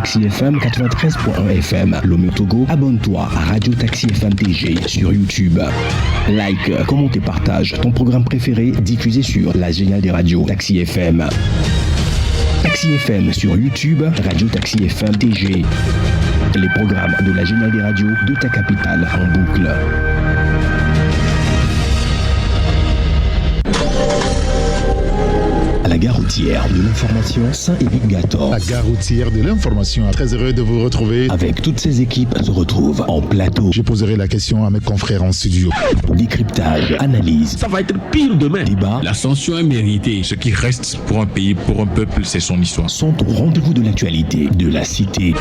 Taxi FM 93.1 FM. Lomé au Togo, abonne-toi à Radio Taxi FM TG sur YouTube. Like, commente et partage ton programme préféré diffusé sur la géniale des radios Taxi FM. Taxi FM sur YouTube, Radio Taxi FM TG. Les programmes de la géniale des radios de ta capitale en boucle. À la gare routière de l'information Saint-Éric-Gator. La gare routière de l'information. Très heureux de vous retrouver. Avec toutes ces équipes se retrouvent en plateau. Je poserai la question à mes confrères en studio. Décryptage, analyse. Ça va être pire demain. Débat. L'ascension est méritée. Ce qui reste pour un pays, pour un peuple, c'est son histoire. Sont au rendez-vous de l'actualité, de la cité.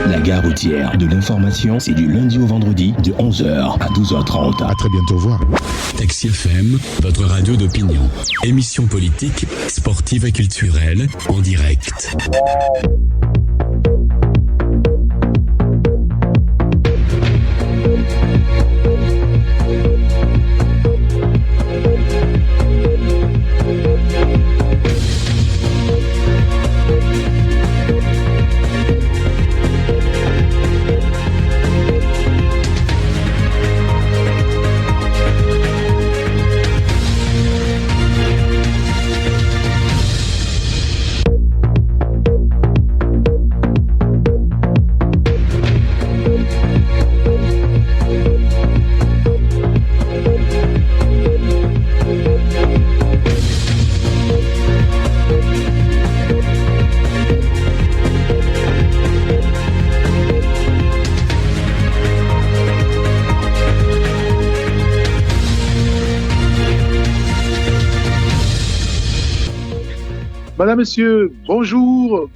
La gare routière de l'information, c'est du lundi au vendredi de 11h à 12h30. À très bientôt, au revoir. Taxi FM, votre radio d'opinion. Émission politique, sportive et culturelle, en direct. Madame, Monsieur, bonjour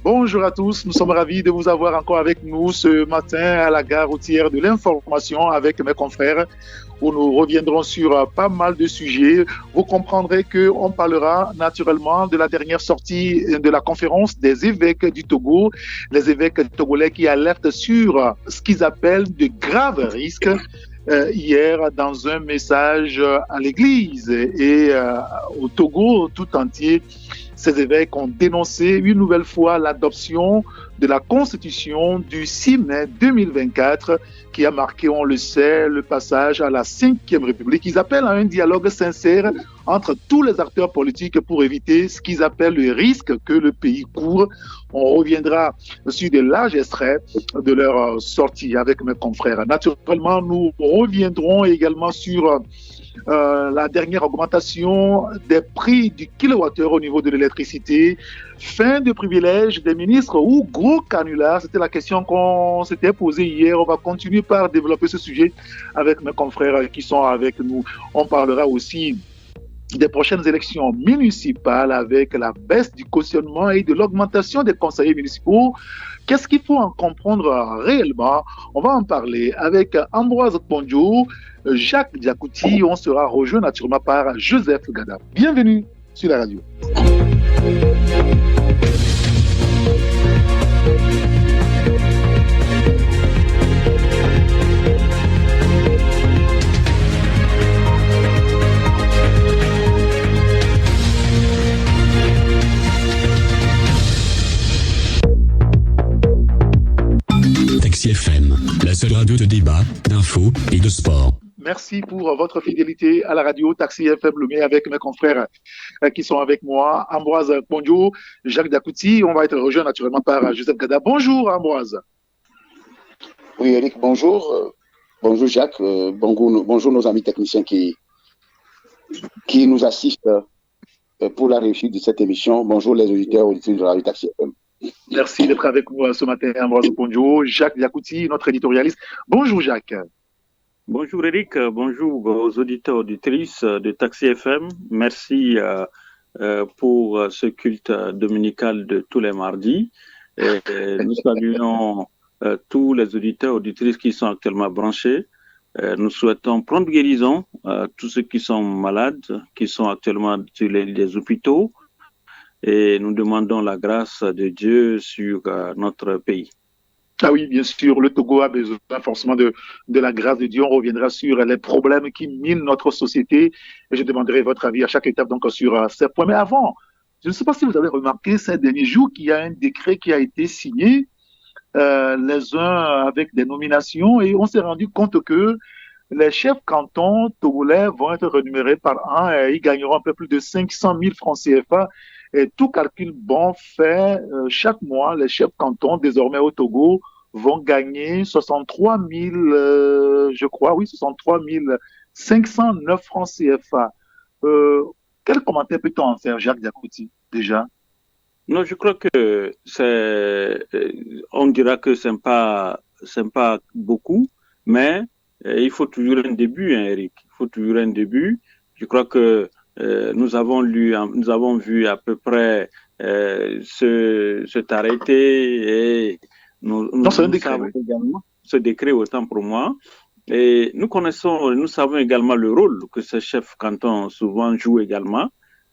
à tous. Nous sommes ravis de vous avoir encore avec nous ce matin à la gare routière de l'information avec mes confrères où nous reviendrons sur pas mal de sujets. Vous comprendrez qu'on parlera naturellement de la dernière sortie de la conférence des évêques du Togo, les évêques togolais qui alertent sur ce qu'ils appellent de graves risques. Hier, dans un message à l'Église et au Togo tout entier, ces évêques ont dénoncé une nouvelle fois l'adoption de la Constitution du 6 mai 2024 qui a marqué, on le sait, le passage à la 5e République. Ils appellent à un dialogue sincère entre tous les acteurs politiques pour éviter ce qu'ils appellent le risque que le pays court. On reviendra sur des larges extraits de leur sortie avec mes confrères. Naturellement, nous reviendrons également sur la dernière augmentation des prix du kilowattheure au niveau de l'électricité, fin de privilèges des ministres ou gros canular. C'était la question qu'on s'était posée hier. On va continuer par développer ce sujet avec mes confrères qui sont avec nous. On parlera aussi des prochaines élections municipales avec la baisse du cautionnement et de l'augmentation des conseillers municipaux. Qu'est-ce qu'il faut en comprendre réellement? On va en parler avec Ambroise Ponjo, Jacques Diakouti. On sera rejoint naturellement par Joseph Gada. Bienvenue sur la radio. Taxi FM, la seule radio de débat, d'infos et de sport. Merci pour votre fidélité à la radio Taxi FM Lomé avec mes confrères qui sont avec moi, Ambroise Ponjo, Jacques Diakouti. On va être rejoint naturellement par Joseph Gada. Bonjour Ambroise. Oui Eric, bonjour. Bonjour Jacques. Bonjour nos amis techniciens qui nous assistent pour la réussite de cette émission. Bonjour les auditeurs auditrices de la radio Taxi FM. Merci d'être avec nous ce matin, Ambroise Ponjo. Jacques Diakouti, notre éditorialiste. Bonjour Jacques. Bonjour Eric, bonjour aux auditeurs auditrices de Taxi FM. Merci pour ce culte dominical de tous les mardis. Nous saluons tous les auditeurs auditrices qui sont actuellement branchés. Nous souhaitons prompt guérison à tous ceux qui sont malades, qui sont actuellement sur les hôpitaux. Et nous demandons la grâce de Dieu sur notre pays. Ah oui, bien sûr, le Togo a besoin forcément de la grâce de Dieu. On reviendra sur les problèmes qui minent notre société et je demanderai votre avis à chaque étape donc sur ces points. Mais avant, Je ne sais pas si vous avez remarqué ces derniers jours qu'il y a un décret qui a été signé, les uns avec des nominations, et on s'est rendu compte que les chefs cantons togolais vont être rémunérés par an et ils gagneront un peu plus de 500 000 francs CFA. Et tout calcul bon fait, chaque mois, les chefs cantons, désormais au Togo, vont gagner 63 000, je crois, oui, 63 509 francs CFA. Quel commentaire peut-on en faire, Jacques Diakouti, déjà? Non, je crois que on dira que c'est pas beaucoup, mais il faut toujours un début, hein, Eric. Il faut toujours un début. Je crois que nous avons vu à peu près cet arrêté et nous c'est un décret, savons également ce décret, autant pour moi. Et nous savons également le rôle que ces chefs cantons souvent jouent également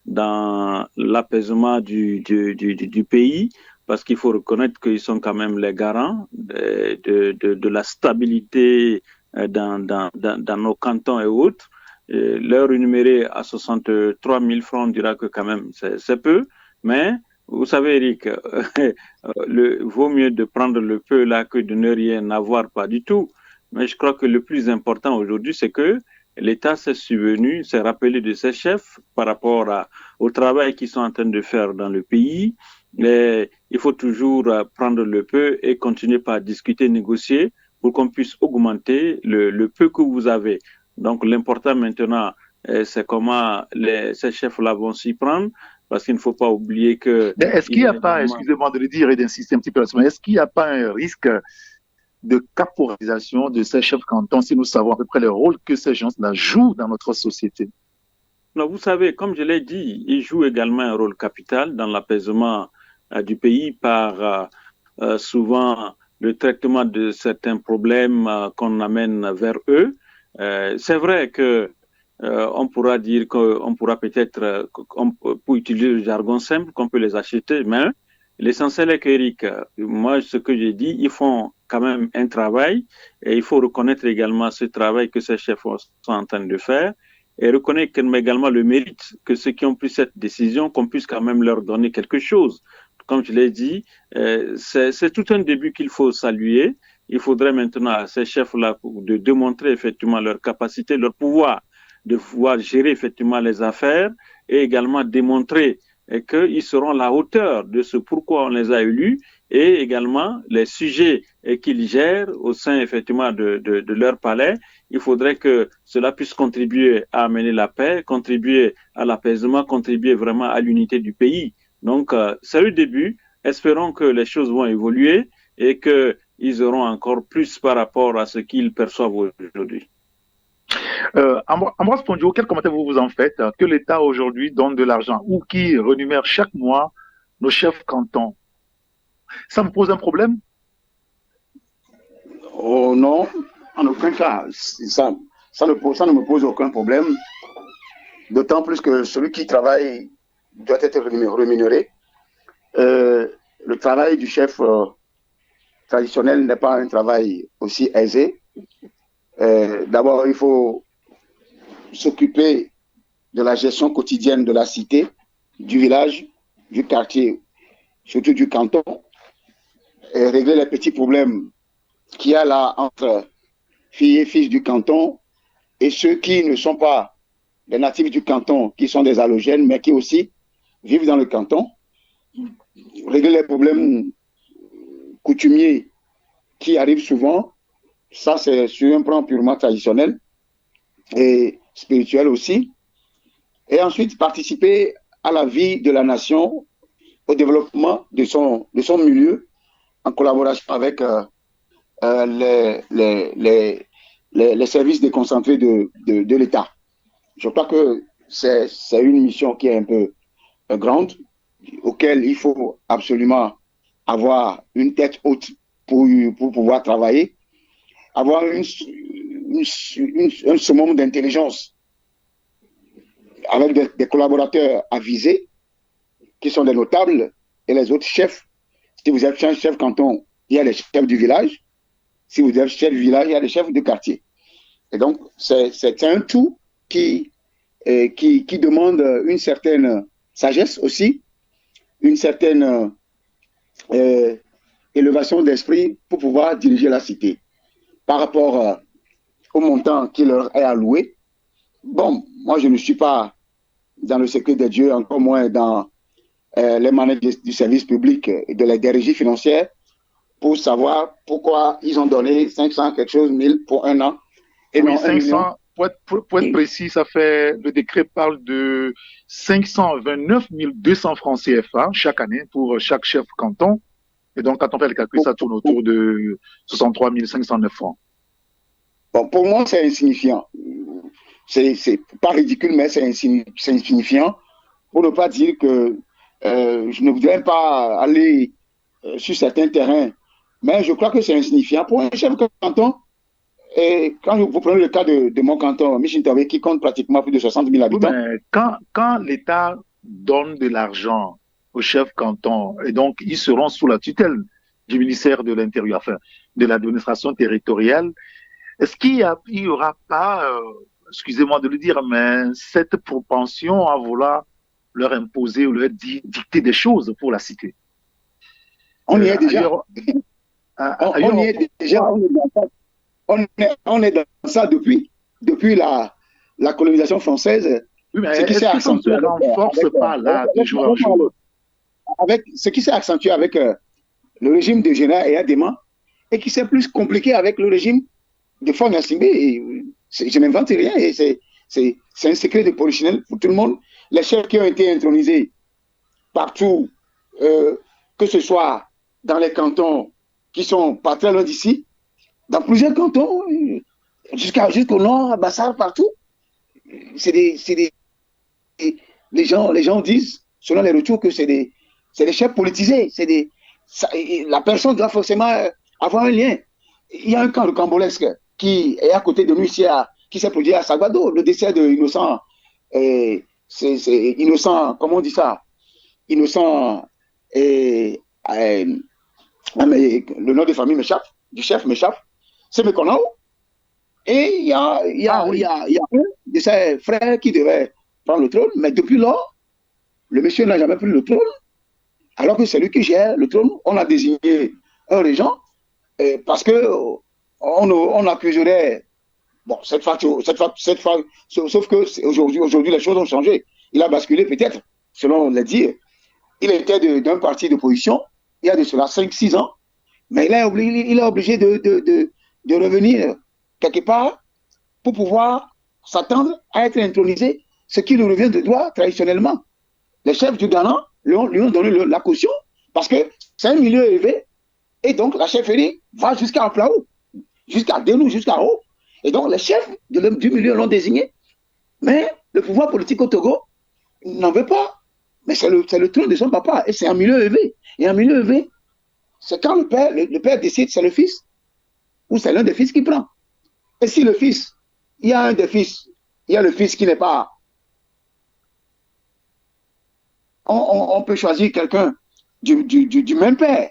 dans l'apaisement du pays, parce qu'il faut reconnaître qu'ils sont quand même les garants de la stabilité dans nos cantons et autres. Leur rémunéré à 63 000 francs, on dira que quand même c'est peu, mais vous savez, Eric, vaut mieux de prendre le peu là que de ne rien avoir, pas du tout. Mais je crois que le plus important aujourd'hui, c'est que l'État s'est souvenu, s'est rappelé de ses chefs par rapport au travail qu'ils sont en train de faire dans le pays. Et il faut toujours prendre le peu et continuer par discuter, négocier pour qu'on puisse augmenter le peu que vous avez. Donc l'important maintenant, c'est comment ces chefs-là vont s'y prendre, parce qu'il ne faut pas oublier que... Mais est-ce qu'il n'y a pas, excusez-moi de le dire et d'insister un petit peu là-dessus, est-ce qu'il n'y a pas un risque de caporalisation de ces chefs cantons si nous savons à peu près le rôle que ces gens-là jouent dans notre société? Non, vous savez, comme je l'ai dit, ils jouent également un rôle capital dans l'apaisement du pays par souvent le traitement de certains problèmes qu'on amène vers eux. C'est vrai que on pourra dire qu'on pourra peut-être, pour utiliser le jargon simple, qu'on peut les acheter, mais l'essentiel est qu'Éric, moi, ce que j'ai dit, ils font quand même un travail et il faut reconnaître également ce travail que ces chefs sont en train de faire et reconnaître également le mérite que ceux qui ont pris cette décision, qu'on puisse quand même leur donner quelque chose. Comme je l'ai dit, c'est tout un début qu'il faut saluer. Il faudrait maintenant à ces chefs-là de démontrer effectivement leur capacité, leur pouvoir de pouvoir gérer effectivement les affaires et également démontrer qu'ils seront à la hauteur de ce pourquoi on les a élus et également les sujets qu'ils gèrent au sein effectivement de leur palais. Il faudrait que cela puisse contribuer à amener la paix, contribuer à l'apaisement, contribuer vraiment à l'unité du pays. Donc, c'est le début. Espérons que les choses vont évoluer et qu'ils auront encore plus par rapport à ce qu'ils perçoivent aujourd'hui. Ambroise Pondio, quel commentaire vous en faites que l'État aujourd'hui donne de l'argent ou qui rémunère chaque mois nos chefs cantons? Ça me pose un problème? Oh non, en aucun cas. Ça ne me pose aucun problème. D'autant plus que celui qui travaille doit être rémunéré. Le travail du chef traditionnel n'est pas un travail aussi aisé. D'abord, il faut s'occuper de la gestion quotidienne de la cité, du village, du quartier, surtout du canton, et régler les petits problèmes qu'il y a là entre filles et fils du canton et ceux qui ne sont pas des natifs du canton, qui sont des allogènes, mais qui aussi vivent dans le canton. Régler les problèmes coutumiers qui arrivent souvent. Ça, c'est sur un plan purement traditionnel et spirituel aussi. Et ensuite, participer à la vie de la nation, au développement de son milieu, en collaboration avec les services déconcentrés de l'État. Je crois que c'est une mission qui est un peu grande, auquel il faut absolument avoir une tête haute pour pouvoir travailler, avoir un summum d'intelligence avec des collaborateurs avisés qui sont des notables et les autres chefs. Si vous êtes chef canton, il y a les chefs du village. Si vous êtes chef du village, il y a les chefs de quartier. Et donc, c'est un tout qui demande une certaine sagesse aussi une certaine élévation d'esprit pour pouvoir diriger la cité. Par rapport au montant qui leur est alloué, bon, moi je ne suis pas dans le secret des dieux, encore moins dans les manettes du service public et de la régie financière pour savoir pourquoi ils ont donné 500 quelque chose 1000 pour un an. Et oui, 500, pour être précis, ça fait, le décret parle de 529 200 francs CFA chaque année pour chaque chef canton. Et donc, quand on fait le calcul, ça tourne autour de 63 509 francs. Bon, pour moi, c'est insignifiant. C'est pas ridicule, mais c'est insignifiant. Pour ne pas dire que je ne voudrais pas aller sur certains terrains, mais je crois que c'est insignifiant. Pour un chef de canton, et quand vous prenez le cas de mon canton, Michintawe, qui compte pratiquement plus de 60 000 habitants. Oui, mais quand l'État donne de l'argent aux chefs canton, et donc ils seront sous la tutelle du ministère de l'Intérieur, enfin, de l'administration territoriale, est-ce qu'il y aura pas, excusez-moi de le dire, mais cette propension à vouloir leur imposer ou leur dicter des choses pour la cité? On y est déjà. On y est déjà. On est dans ça depuis la colonisation française. Oui, mais est-ce que ça ne se renforce pas là, de jour en jour? Avec ce qui s'est accentué avec le régime de Général Eyadema et qui s'est plus compliqué avec le régime de Faure Gnassingbé. Je n'invente rien et c'est un secret de polichinelle pour tout le monde. Les chefs qui ont été intronisés partout, que ce soit dans les cantons qui sont pas très loin d'ici, dans plusieurs cantons, jusqu'au nord, à Bassar, partout, les gens disent, selon les retours, que c'est des chefs politisés. La personne doit forcément avoir un lien. Il y a un camp de Cambolesque qui est à côté de nous ici, qui s'est produit à Salvador, le décès de Innocent, c'est Innocent, comment on dit ça? Innocent, mais le nom de famille m'échappe, du chef m'échappe, c'est Mekonao. Et il y a un de ses frères qui devait prendre le trône, mais depuis lors, le monsieur n'a jamais pris le trône, alors que c'est lui qui gère le trône. On a désigné un régent, parce que on accuserait, bon, cette fois, sauf que aujourd'hui, les choses ont changé. Il a basculé peut-être, selon les dires. Il était d'un parti d'opposition, il y a de cela 5-6 ans, mais il est obligé de revenir quelque part pour pouvoir s'attendre à être intronisé, ce qui lui revient de droit traditionnellement. Les chefs du Ghana lui ont donné la caution parce que c'est un milieu élevé et donc la chefferie va jusqu'à Aplaou, jusqu'à Denou, jusqu'à haut. Et donc les chefs du milieu l'ont désigné. Mais le pouvoir politique au Togo n'en veut pas. Mais c'est le trône de son papa et c'est un milieu élevé. Et un milieu élevé, c'est quand le père décide, c'est le fils ou c'est l'un des fils qui prend. Et si le fils, il y a un des fils, il y a le fils qui n'est pas... On peut choisir quelqu'un du même père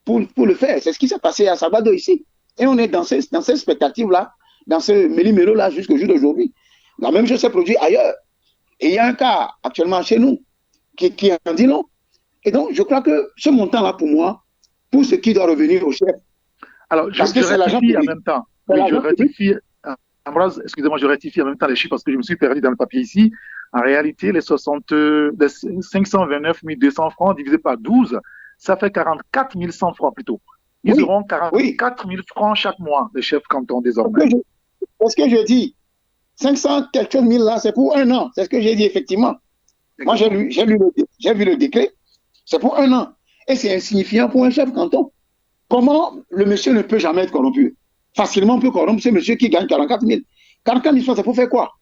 pour le faire. C'est ce qui s'est passé à Salvador ici. Et on est dans cette expectative-là, dans ce méli-mélo-là jusqu'au jour d'aujourd'hui. La même chose s'est produite ailleurs. Et il y a un cas actuellement chez nous qui en dit non. Et donc, je crois que ce montant-là, pour moi, pour ce qui doit revenir au chef. Alors, je rectifie en même temps. Oui, je rectifie. Ambroise, excusez-moi, je rectifie en même temps les chiffres parce que je me suis perdu dans le papier ici. En réalité, les 529 200 francs divisé par 12, ça fait 44 100 francs plutôt. Ils auront 44 000 francs chaque mois, les chefs cantons désormais. C'est ce que je dis. 500 quelque chose mille là, c'est pour un an. C'est ce que j'ai dit effectivement. Moi, j'ai vu le décret. C'est pour un an. Et c'est insignifiant pour un chef canton. Comment le monsieur ne peut jamais être corrompu? Facilement, on peut corrompre ce monsieur qui gagne 44 000. 44 000 francs, c'est pour faire quoi?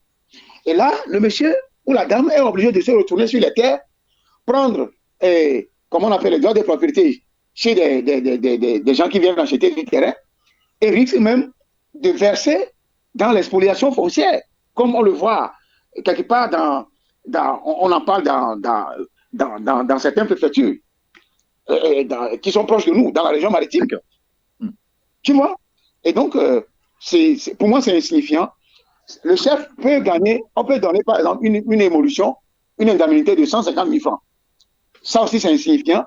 Et là, le monsieur ou la dame est obligé de se retourner sur les terres, prendre, comment on appelle les droits de propriété chez des gens qui viennent acheter du terrain, et risque même de verser dans l'expoliation foncière, comme on le voit quelque part on en parle dans certaines préfectures qui sont proches de nous, dans la région maritime. Tu vois? Et donc, pour moi, c'est insignifiant. Le chef peut gagner, on peut donner par exemple une émolution, une indemnité de 150 000 francs. Ça aussi, c'est insignifiant,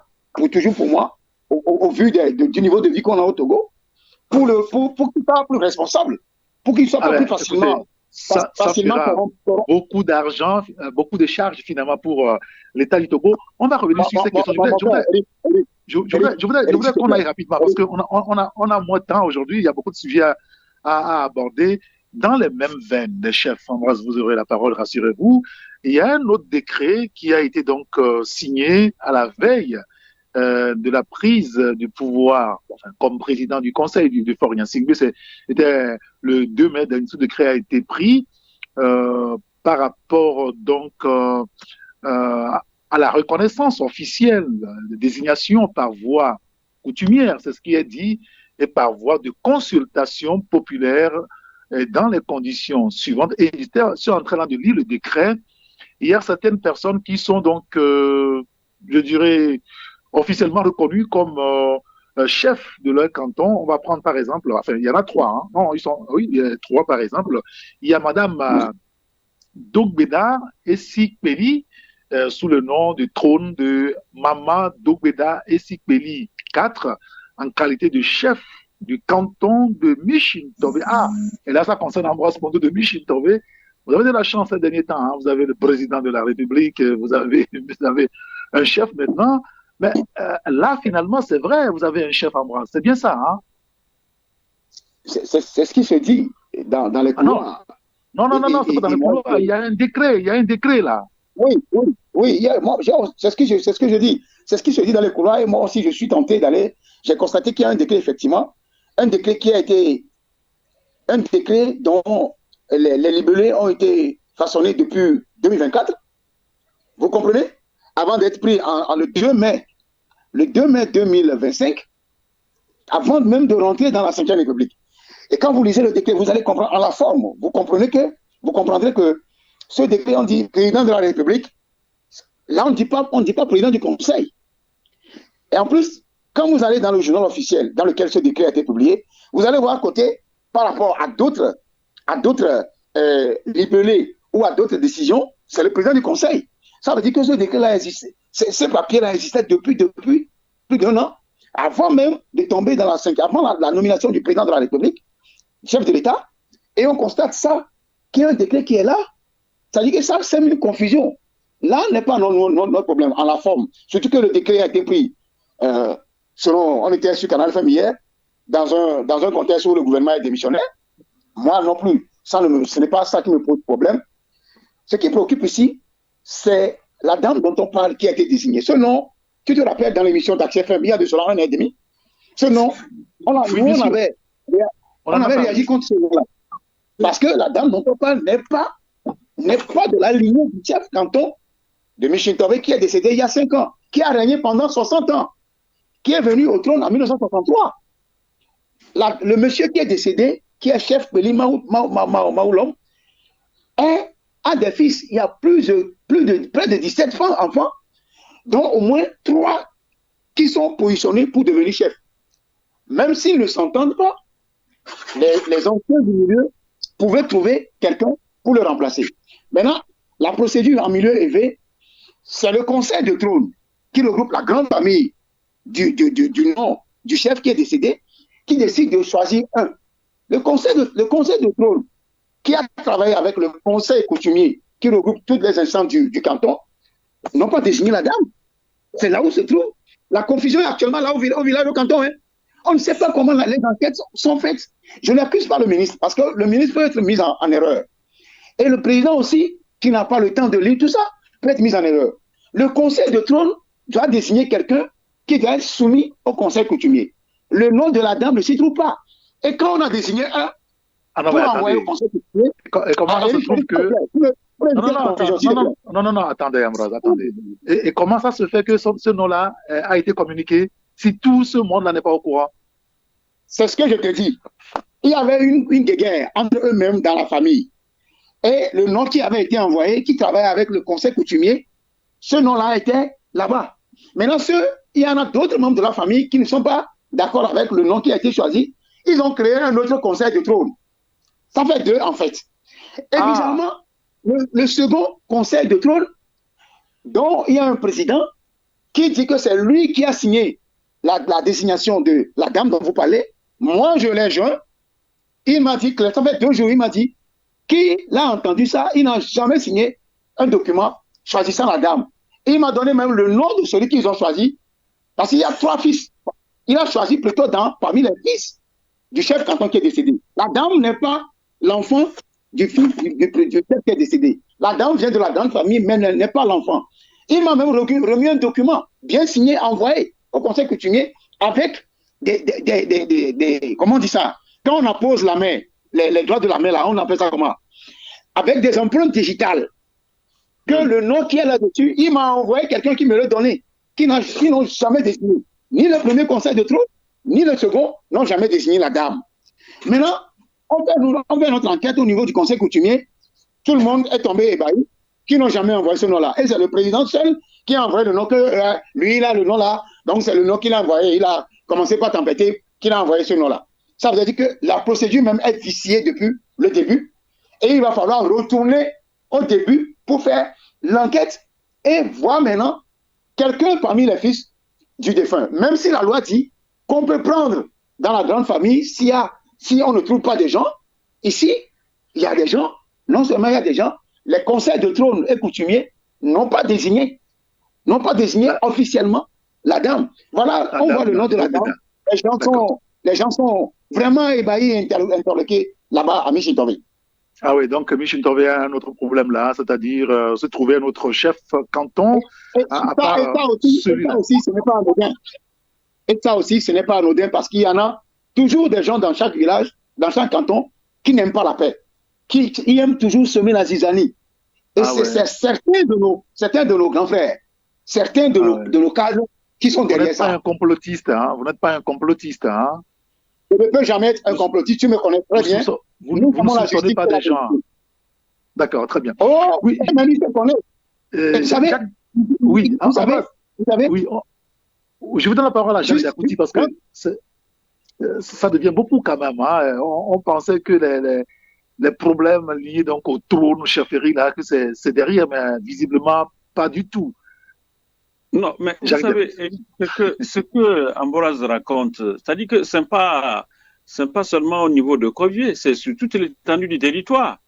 toujours pour moi, au vu du niveau de vie qu'on a au Togo, pour qu'il soit plus responsable, pour qu'il soit pas plus facilement. Ça fera beaucoup d'argent, beaucoup de charges finalement pour l'État du Togo. On va revenir sur ces questions. Je voudrais qu'on aille rapidement parce qu'on a moins de temps aujourd'hui. Il y a beaucoup de sujets à aborder. Dans les mêmes veines des chefs, Ambroise, vous aurez la parole, rassurez-vous. Il y a un autre décret qui a été donc signé à la veille de la prise du pouvoir, enfin, comme président du Conseil du Faure Gnassingbé. C'était le 2 mai, ce décret a été pris par rapport donc à la reconnaissance officielle de désignation par voie coutumière, c'est ce qui est dit, et par voie de consultation populaire dans les conditions suivantes. Et j'étais en train de lire le décret. Il y a certaines personnes qui sont donc, je dirais, officiellement reconnues comme chefs de leur canton. On va prendre par exemple, enfin, il y en a 3. Hein. Non, oui, il y a 3 par exemple. Il y a Madame Dogbeda Essikpeli, sous le nom de trône de Mama Dogbeda Essikpeli 4, en qualité de chef du canton de Michintové. Ah, et là, ça concerne Ambroise Ponto de Michintové. Vous avez de la chance ces derniers temps. Hein. Vous avez le président de la République, vous avez un chef maintenant. Mais là, finalement, c'est vrai, vous avez un chef Ambroise. C'est bien ça, hein? C'est ce qui se dit dans les couloirs. Non, c'est pas dans les couloirs. Il y a un décret là. Oui. C'est ce que je dis. C'est ce qui se dit dans les couloirs. Et moi aussi, je suis tenté d'aller. J'ai constaté qu'il y a un décret, effectivement. Un décret qui a été. Un décret dont les libellés ont été façonnés depuis 2024. Vous comprenez? Avant d'être pris le 2 mai 2025, avant même de rentrer dans la Ve République. Et quand vous lisez le décret, vous allez comprendre en la forme. Vous comprendrez que ce décret, on dit président de la République. Là, on ne dit pas président du Conseil. Et en plus, quand vous allez dans le journal officiel dans lequel ce décret a été publié, vous allez voir à côté, par rapport à d'autres libellés ou à d'autres décisions, c'est le président du Conseil. Ça veut dire que ce décret-là existait. Ce papier-là existait depuis plus d'1 an, avant même de tomber dans avant la nomination du président de la République, chef de l'État, et on constate ça, qu'il y a un décret qui est là. Ça veut dire que ça, c'est une confusion. Là n'est pas notre problème, en la forme. Surtout que le décret a été pris, on était sur Canal FM hier, dans un contexte où le gouvernement est démissionnaire. Moi non plus, ce n'est pas ça qui me pose problème. Ce qui préoccupe ici, c'est la dame dont on parle qui a été désignée. Ce nom, tu te rappelles dans l'émission d'Accès FM, il y a de cela 1 an et demi, ce nom, on avait réagi contre ce nom-là. Parce que la dame dont on parle n'est pas de la lignée du chef canton de Michintové qui est décédé il y a 5 ans, qui a régné pendant 60 ans, qui est venu au trône en 1963. Le monsieur qui est décédé, qui est chef Peli Maoulom, a des fils. Il y a près de 17 enfants, dont au moins 3 qui sont positionnés pour devenir chefs. Même s'ils ne s'entendent pas, les anciens du milieu pouvaient trouver quelqu'un pour le remplacer. Maintenant, la procédure en milieu élevé, c'est le conseil de trône qui regroupe la grande famille du nom du chef qui est décédé, qui décide de choisir un. Le conseil de trône qui a travaillé avec le conseil coutumier qui regroupe toutes les instances du canton, n'ont pas désigné la dame. C'est là où se trouve. La confusion est actuellement là au village du canton. Hein. On ne sait pas comment les enquêtes sont faites. Je n'accuse pas le ministre, parce que le ministre peut être mis en erreur. Et le président aussi, qui n'a pas le temps de lire tout ça, peut être mis en erreur. Le conseil de trône doit désigner quelqu'un qui doit être soumis au conseil coutumier. Le nom de la dame ne s'y trouve pas. Et quand on a désigné un, pour envoyer au conseil coutumier... Et comment ça se trouve que... Non, attendez, Ambroise, attendez. Et comment ça se fait que ce nom-là a été communiqué si tout ce monde-là n'est pas au courant? C'est ce que je te dis. Il y avait une guerre entre eux-mêmes dans la famille. Et le nom qui avait été envoyé, qui travaillait avec le conseil coutumier, ce nom-là était là-bas. Maintenant, il y en a d'autres membres de la famille qui ne sont pas d'accord avec le nom qui a été choisi. Ils ont créé un autre conseil de trône. Ça fait 2, en fait. Et bizarrement, le second conseil de trône, dont il y a un président qui dit que c'est lui qui a signé la désignation de la dame dont vous parlez. Moi, je l'ai joint. Il m'a dit, ça fait 2 jours, il m'a dit qu'il a entendu ça, il n'a jamais signé un document choisissant la dame. Il m'a donné même le nom de celui qu'ils ont choisi, parce qu'il y a 3 fils. Il a choisi plutôt parmi les fils du chef canton qui est décédé. La dame n'est pas l'enfant du fils du chef qui est décédé. La dame vient de la grande famille, mais elle n'est pas l'enfant. Il m'a même remis un document bien signé, envoyé au conseil coutumier avec comment on dit ça? Quand on appose la main, les doigts de la main, là, on appelle ça comment? Avec des empreintes digitales. Que le nom qui est là-dessus, il m'a envoyé quelqu'un qui me l'a donné, qui n'ont jamais désigné. Ni le premier conseil de trône, ni le second n'ont jamais désigné la dame. Maintenant, on fait notre enquête au niveau du conseil coutumier. Tout le monde est tombé ébahi, qui n'ont jamais envoyé ce nom-là. Et c'est le président seul qui a envoyé le nom que lui, il a le nom là. Donc, c'est le nom qu'il a envoyé. Il a commencé par tempêter, qu'il a envoyé ce nom-là. Ça veut dire que la procédure même est viciée depuis le début. Et il va falloir retourner au début pour faire l'enquête et voir maintenant quelqu'un parmi les fils du défunt. Même si la loi dit qu'on peut prendre dans la grande famille, si on ne trouve pas des gens, ici, il y a des gens, non seulement il y a des gens, les conseils de trône et coutumiers n'ont pas désigné officiellement la dame. Voilà, on voit le nom de la dame. Les gens sont vraiment ébahis et interloqués là-bas à Michintove. Ah oui, donc Michintove a un autre problème là, c'est-à-dire se trouver un autre chef canton. Et ça aussi, ce n'est pas anodin. Et ça aussi, ce n'est pas anodin parce qu'il y en a toujours des gens dans chaque village, dans chaque canton, qui n'aiment pas la paix, qui aiment toujours semer la zizanie. Et c'est certains de nos grands frères, certains de nos cadres qui sont derrière ça. Vous n'êtes pas un complotiste, hein? Je ne peux jamais être un complotiste, tu me connais très bien. Vous ne soupçonnez pas des gens. D'accord, très bien. Oh, oui, même il te connaît. Vous savez, oui, vous savez, oui, je vous donne la parole à Jacques Yakouti parce que ça devient beaucoup quand même. Hein. On pensait que les problèmes liés donc au trône, aux chefferies, là, que c'est derrière, mais visiblement pas du tout. Non, mais vous savez, ce que Ambroise raconte, c'est-à-dire que c'est pas seulement au niveau de Covier, c'est sur toute l'étendue du territoire.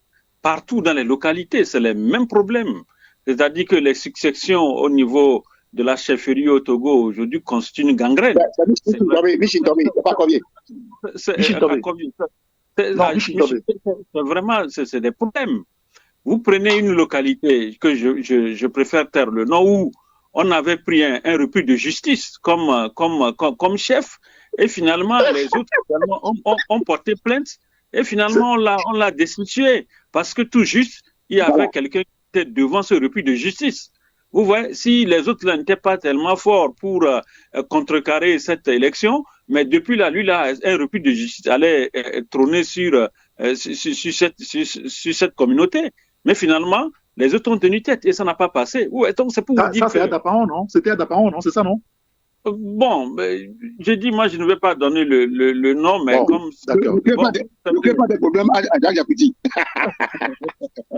Partout dans les localités, c'est les mêmes problèmes. C'est-à-dire que les successions au niveau de la chefferie au Togo aujourd'hui constituent une gangrène. C'est pas Covier. C'est vraiment, c'est des problèmes. Vous prenez une localité que je préfère taire le nom où on avait pris un repris de justice comme chef, et finalement, les autres ont porté plainte, et finalement, on l'a destitué, parce que tout juste, il y avait quelqu'un qui était devant ce repris de justice. Vous voyez, si les autres n'étaient pas tellement forts pour contrecarrer cette élection, mais depuis là, lui, là, un repris de justice allait trôner sur cette communauté. Mais finalement, les autres ont tenu tête et ça n'a pas passé. Ouais, donc c'est pour vous dire ça, c'est à Dapaon, non? C'était à Dapaon, non? C'est ça, non? Bon, j'ai dit, moi, je ne vais pas donner le nom, mais comme... D'accord. Ne crée pas de problème à Jacques Yakouti.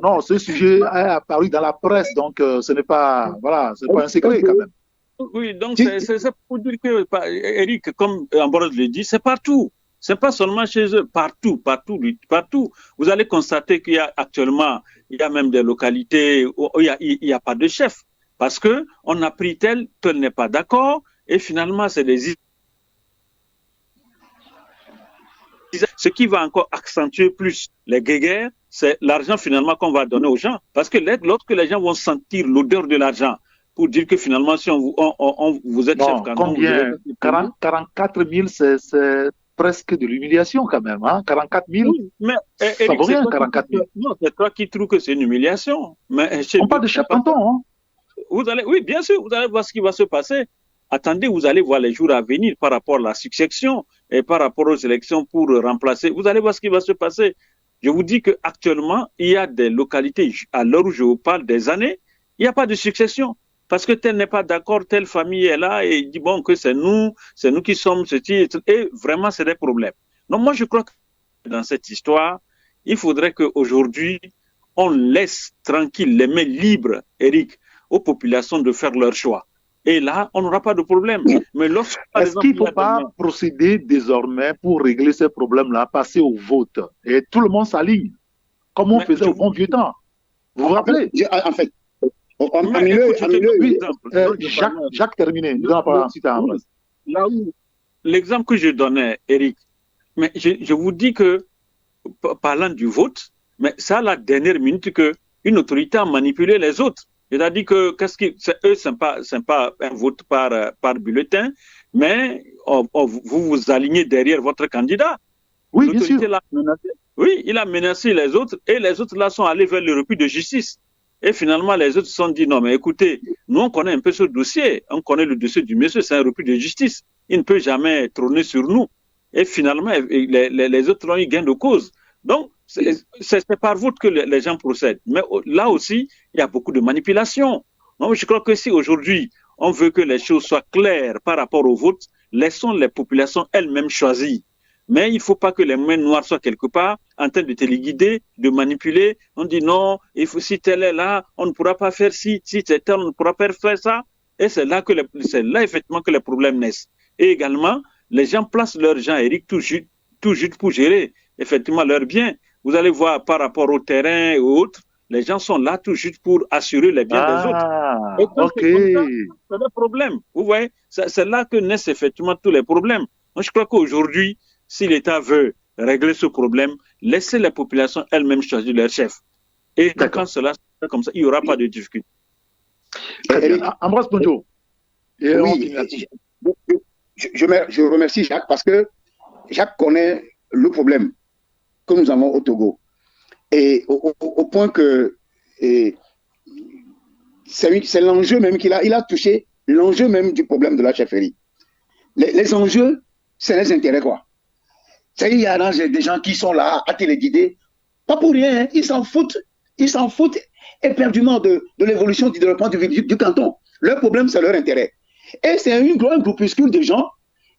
Non, ce sujet est apparu dans la presse, donc ce n'est pas, voilà, c'est pas un secret quand même. Oui, donc c'est pour dire que, Eric, comme Ambroise le dit, c'est partout. C'est pas seulement chez eux, partout. Vous allez constater qu'il y a actuellement, il y a même des localités où il y a pas de chef. Parce que on a pris tel n'est pas d'accord, et finalement, c'est des... Ce qui va encore accentuer plus les guéguerres, c'est l'argent finalement qu'on va donner aux gens. Parce que lorsque les gens vont sentir l'odeur de l'argent, pour dire que finalement, si vous êtes chef canton... Combien 44 000, c'est presque de l'humiliation quand même. Hein? 44 000, oui, mais, ça vaut rien, 44 000. Non, c'est toi qui trouves que c'est une humiliation. Mais on parle de chef canton. Hein? Oui, bien sûr, vous allez voir ce qui va se passer. Attendez, vous allez voir les jours à venir par rapport à la succession et par rapport aux élections pour remplacer. Vous allez voir ce qui va se passer. Je vous dis qu'actuellement, il y a des localités, à l'heure où je vous parle, des années, il n'y a pas de succession. Parce que tel n'est pas d'accord, telle famille est là et il dit bon que c'est nous qui sommes ceci et vraiment c'est des problèmes. Donc moi je crois que dans cette histoire, il faudrait qu'aujourd'hui on laisse tranquille les mains libres, Eric, aux populations de faire leur choix. Et là, on n'aura pas de problème. Mais lorsque, par Est-ce exemple, qu'il ne faut pas procéder désormais pour régler ces problèmes-là, passer au vote et tout le monde s'aligne, comme on faisait au bon vieux temps? Vous vous rappelez? En fait, Jacques terminé. Nous allons parler ensuite à Ambroise. Là où l'exemple que je donnais, Eric, mais je vous dis que, parlant du vote, mais c'est à la dernière minute qu'une autorité a manipulé les autres. C'est-à-dire que eux, ce n'est pas un vote par bulletin, mais vous vous alignez derrière votre candidat. Oui, bien sûr. Oui, il a menacé les autres et les autres là sont allés vers le repris de justice. Et finalement, les autres se sont dit, non, mais écoutez, nous, on connaît un peu ce dossier. On connaît le dossier du monsieur, c'est un repris de justice. Il ne peut jamais trôner sur nous. Et finalement, les autres ont eu gain de cause. Donc, c'est par vote que les gens procèdent. Mais là aussi, il y a beaucoup de manipulation. Donc, je crois que si aujourd'hui, on veut que les choses soient claires par rapport au vote, laissons les populations elles-mêmes choisir. Mais il ne faut pas que les mains noires soient quelque part en train de téléguider, de manipuler. On dit non, si tel est là, on ne pourra pas faire si c'est tel, on ne pourra pas faire ça. Et c'est là effectivement que les problèmes naissent. Et également, les gens placent leurs gens, Eric, tout juste pour gérer effectivement leurs biens. Vous allez voir par rapport au terrain et autres, les gens sont là tout juste pour assurer les biens des autres. Et donc, c'est le problème. Vous voyez, c'est là que naissent effectivement tous les problèmes. Donc, je crois qu'aujourd'hui, si l'État veut régler ce problème, laissez les populations elles-mêmes choisir leur chef. Et quand cela se fait comme ça, il n'y aura pas de difficulté. Ambroise Bonjo. Oui, je remercie Jacques parce que Jacques connaît le problème que nous avons au Togo. Et au point que c'est l'enjeu même qu'il a. Il a touché l'enjeu même du problème de la chefferie. Les enjeux, c'est les intérêts, quoi. Il y a des gens qui sont là à téléguider, pas pour rien, hein. Ils s'en foutent éperdument de l'évolution du développement du canton. Leur problème, c'est leur intérêt. Et c'est un groupuscule de gens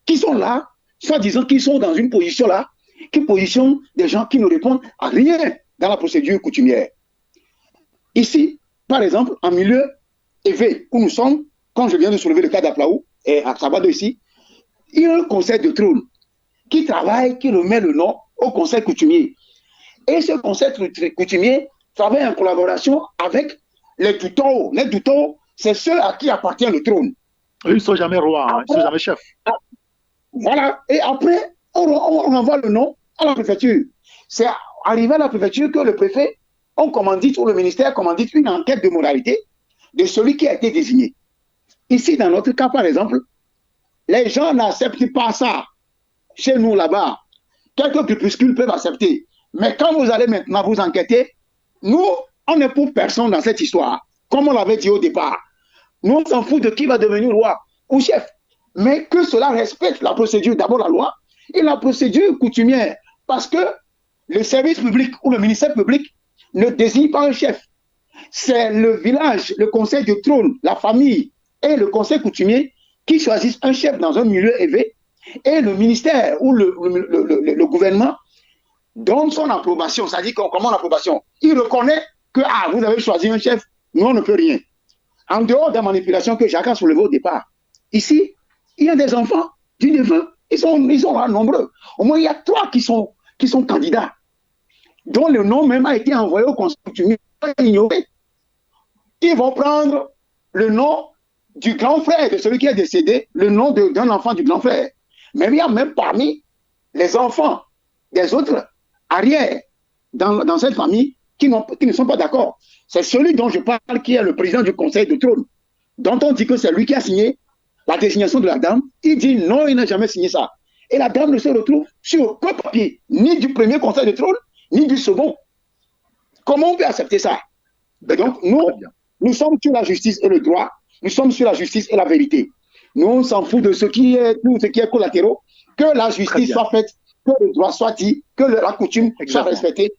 qui sont là, soi-disant qu'ils sont dans une position là, qui positionnent des gens qui ne répondent à rien dans la procédure coutumière. Ici, par exemple, en milieu élevé où nous sommes, quand je viens de soulever le cas d'Aplaou et à Sabado ici, il y a un conseil de trône qui travaille, qui remet le nom au conseil coutumier. Et ce conseil coutumier travaille en collaboration avec les tutors. Les tutors, c'est ceux à qui appartient le trône. Eux, ils ne sont jamais rois, après, ils ne sont jamais chefs. Voilà. Et après, on envoie le nom à la préfecture. C'est arrivé à la préfecture que le préfet, on commandite, ou le ministère commandite une enquête de moralité de celui qui a été désigné. Ici, dans notre cas, par exemple, les gens n'acceptent pas ça. Chez nous, là-bas, quelques crépuscules peuvent accepter. Mais quand vous allez maintenant vous enquêter, nous, on n'est pour personne dans cette histoire. Comme on l'avait dit au départ. Nous, on s'en fout de qui va devenir roi ou chef. Mais que cela respecte la procédure, d'abord la loi, et la procédure coutumière. Parce que le service public ou le ministère public ne désigne pas un chef. C'est le village, le conseil de trône, la famille et le conseil coutumier qui choisissent un chef dans un milieu élevé. Et le ministère ou le gouvernement donne son approbation. C'est-à-dire comment l'approbation? Il reconnaît que vous avez choisi un chef, nous on ne peut rien. En dehors de la manipulation que Jacques a soulevée au départ. Ici, il y a des enfants du défunt, ils sont là nombreux. Au moins, il y a 3 qui sont candidats, dont le nom même a été envoyé au conseil coutumier ignoré. Ils vont prendre le nom du grand frère de celui qui est décédé, le nom d'un enfant du grand frère. Mais il y a même parmi les enfants des autres arrières dans cette famille qui ne sont pas d'accord. C'est celui dont je parle qui est le président du conseil de trône, dont on dit que c'est lui qui a signé la désignation de la dame. Il dit non, il n'a jamais signé ça. Et la dame ne se retrouve sur aucun papier, ni du premier conseil de trône, ni du second. Comment on peut accepter ça? Et donc, nous sommes sur la justice et le droit, nous sommes sur la justice et la vérité. Nous, on s'en fout de tout ce qui est collatéraux, que la justice soit faite, que le droit soit dit, que la coutume soit respectée.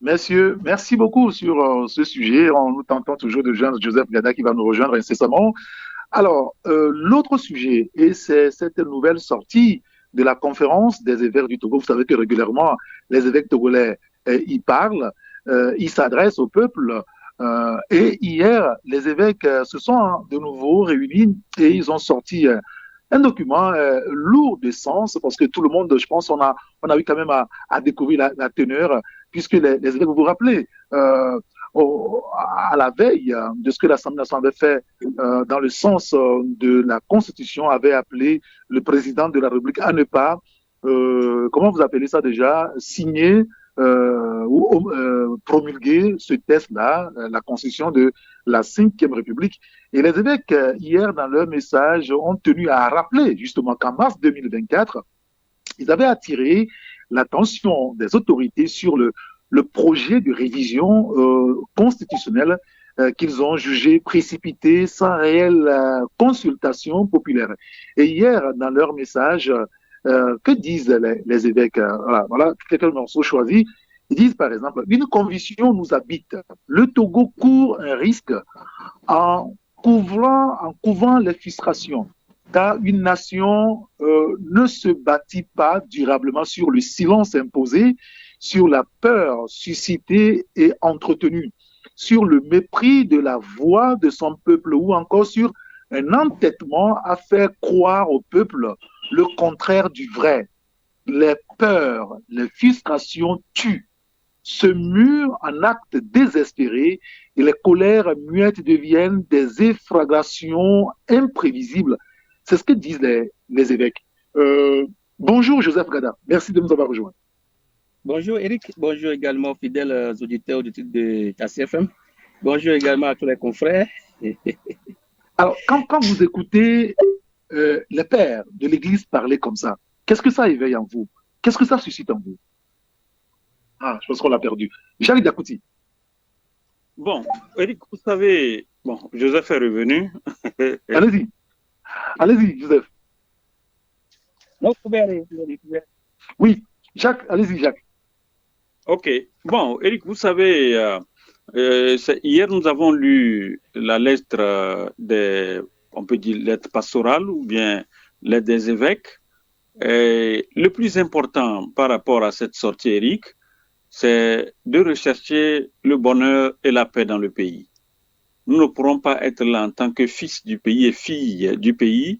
Messieurs, merci beaucoup sur ce sujet. Nous tentons toujours de joindre Joseph Gada qui va nous rejoindre incessamment. Alors, l'autre sujet, et c'est cette nouvelle sortie de la conférence des évêques du Togo. Vous savez que régulièrement, les évêques togolais y parlent, ils s'adressent au peuple Et hier, les évêques se sont de nouveau réunis et ils ont sorti un document lourd de sens parce que tout le monde, je pense, on a eu quand même à découvrir la teneur puisque les évêques, vous vous rappelez, à la veille de ce que l'Assemblée nationale avait fait dans le sens de la Constitution, avait appelé le président de la République à ne pas, comment vous appelez ça déjà, signer ou promulguer ce texte-là, la Constitution de la Cinquième République. Et les évêques, hier, dans leur message, ont tenu à rappeler justement qu'en mars 2024, ils avaient attiré l'attention des autorités sur le projet de révision constitutionnelle qu'ils ont jugé précipité sans réelle consultation populaire. Et hier, dans leur message, que disent les évêques? Voilà quelques morceaux choisis. Ils disent par exemple, une conviction nous habite. Le Togo court un risque en couvrant les frustrations, car une nation ne se bâtit pas durablement sur le silence imposé, sur la peur suscitée et entretenue, sur le mépris de la voix de son peuple ou encore sur un entêtement à faire croire au peuple le contraire du vrai. Les peurs, les frustrations tuent, se murent en actes désespérés et les colères muettes deviennent des effragrations imprévisibles. C'est ce que disent les évêques. Bonjour Joseph Gada, merci de nous avoir rejoints. Bonjour Eric, bonjour également aux fidèles auditeurs de TACI FM. Bonjour également à tous les confrères. Alors, quand vous écoutez les pères de l'Église parler comme ça, qu'est-ce que ça éveille en vous? Qu'est-ce que ça suscite en vous? Ah, je pense qu'on l'a perdu. Jacques Dakouti. Bon, Eric, vous savez, bon, Joseph est revenu. Allez-y, Joseph. Non, vous pouvez aller. Oui, Jacques, allez-y, Jacques. Ok, bon, Eric, vous savez, hier nous avons lu la lettre on peut dire lettre pastorale ou bien lettre des évêques. Et le plus important par rapport à cette sortie, Eric, c'est de rechercher le bonheur et la paix dans le pays. Nous ne pourrons pas être là en tant que fils du pays et filles du pays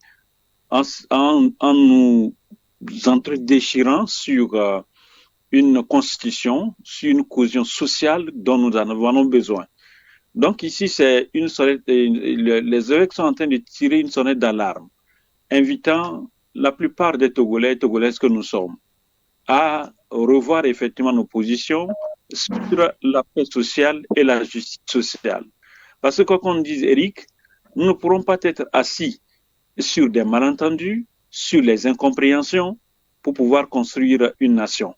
en nous entredéchirant sur une constitution, sur une cohésion sociale dont nous en avons besoin. Donc ici, c'est les évêques sont en train de tirer une sonnette d'alarme, invitant la plupart des Togolais et Togolaises que nous sommes à revoir effectivement nos positions sur la paix sociale et la justice sociale. Parce que quoi qu'on dise, Eric, nous ne pourrons pas être assis sur des malentendus, sur les incompréhensions pour pouvoir construire une nation.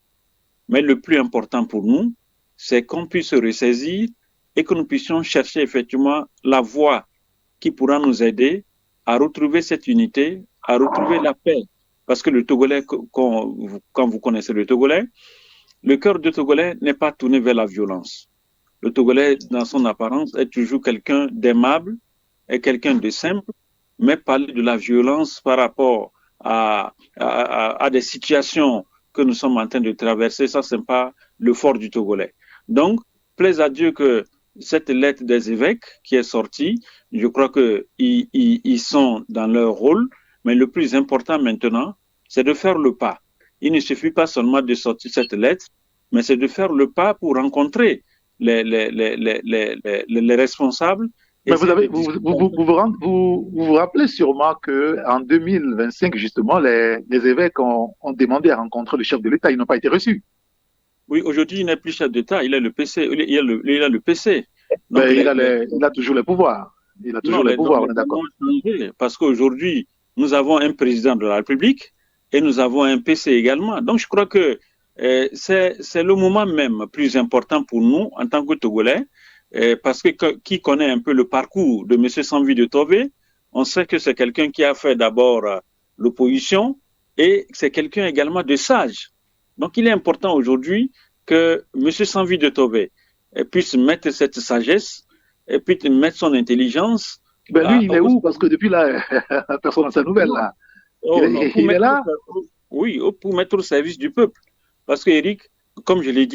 Mais le plus important pour nous, c'est qu'on puisse se ressaisir et que nous puissions chercher effectivement la voie qui pourra nous aider à retrouver cette unité, à retrouver la paix. Parce que le Togolais, quand vous connaissez le Togolais, le cœur du Togolais n'est pas tourné vers la violence. Le Togolais, dans son apparence, est toujours quelqu'un d'aimable et quelqu'un de simple, mais parler de la violence par rapport à des situations que nous sommes en train de traverser, ça, c'est pas le fort du Togolais. Donc, plaise à Dieu que cette lettre des évêques qui est sortie, je crois qu'ils sont dans leur rôle, mais le plus important maintenant, c'est de faire le pas. Il ne suffit pas seulement de sortir cette lettre, mais c'est de faire le pas pour rencontrer les responsables. Mais vous vous rappelez sûrement qu'en 2025, justement, les évêques ont demandé à rencontrer le chef de l'État. Ils n'ont pas été reçus. Oui, aujourd'hui, il n'est plus chef d'État. Il a le PC. Il a le PC. Donc, il a toujours le pouvoir. Il a toujours le pouvoir, on est d'accord. Parce qu'aujourd'hui, nous avons un président de la République et nous avons un PC également. Donc, je crois que c'est le moment même plus important pour nous en tant que Togolais, parce que qui connaît un peu le parcours de M. Sanvi de Tové, on sait que c'est quelqu'un qui a fait d'abord l'opposition et c'est quelqu'un également de sage. Donc, il est important aujourd'hui que M. Sanvi de Tové puisse mettre cette sagesse et puis mettre son intelligence. Ben lui, il est où? Parce que depuis là, personne n'a sa nouvelle là. Il est là? Oui, pour mettre au service du peuple. Parce que Eric, comme je l'ai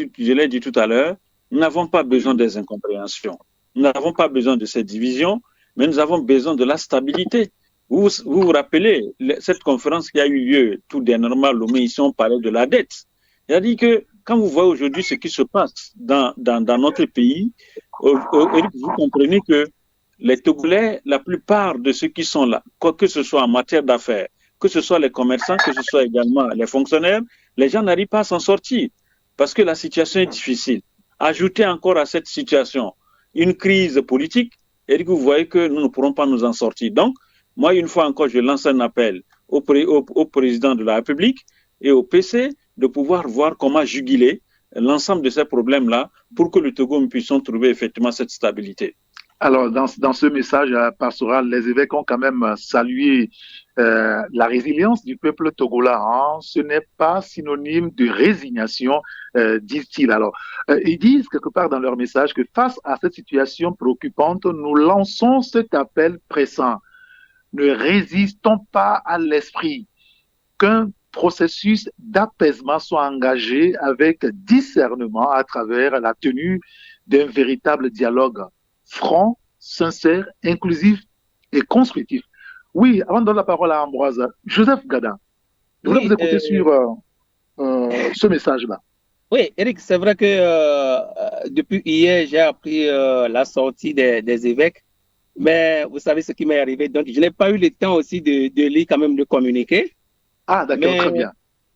dit tout à l'heure, nous n'avons pas besoin des incompréhensions. Nous n'avons pas besoin de ces divisions, mais nous avons besoin de la stabilité. Vous vous rappelez, cette conférence qui a eu lieu tout dernièrement, Lomé, ici, on parlait de la dette. Il a dit que quand vous voyez aujourd'hui ce qui se passe dans notre pays, vous comprenez que les Togolais, la plupart de ceux qui sont là, quoi que ce soit en matière d'affaires, que ce soit les commerçants, que ce soit également les fonctionnaires, les gens n'arrivent pas à s'en sortir parce que la situation est difficile. Ajoutez encore à cette situation une crise politique, et vous voyez que nous ne pourrons pas nous en sortir. Donc, moi, une fois encore, je lance un appel au président de la République et au PC de pouvoir voir comment juguler l'ensemble de ces problèmes-là pour que le Togo, nous puissions trouver effectivement cette stabilité. Alors, dans ce message pastoral, les évêques ont quand même salué la résilience du peuple togolais. Hein. Ce n'est pas synonyme de résignation, disent-ils. Alors, ils disent quelque part dans leur message que face à cette situation préoccupante, nous lançons cet appel pressant. Ne résistons pas à l'esprit qu'un processus d'apaisement soit engagé avec discernement à travers la tenue d'un véritable dialogue franc, sincère, inclusif et constructif. Oui, avant de donner la parole à Ambroise, Joseph Gada, je voulais vous écouter sur ce message-là. Oui, Eric, c'est vrai que depuis hier, j'ai appris la sortie des évêques, mais vous savez ce qui m'est arrivé, donc je n'ai pas eu le temps aussi de lire quand même le communiqué. Ah, d'accord, très bien.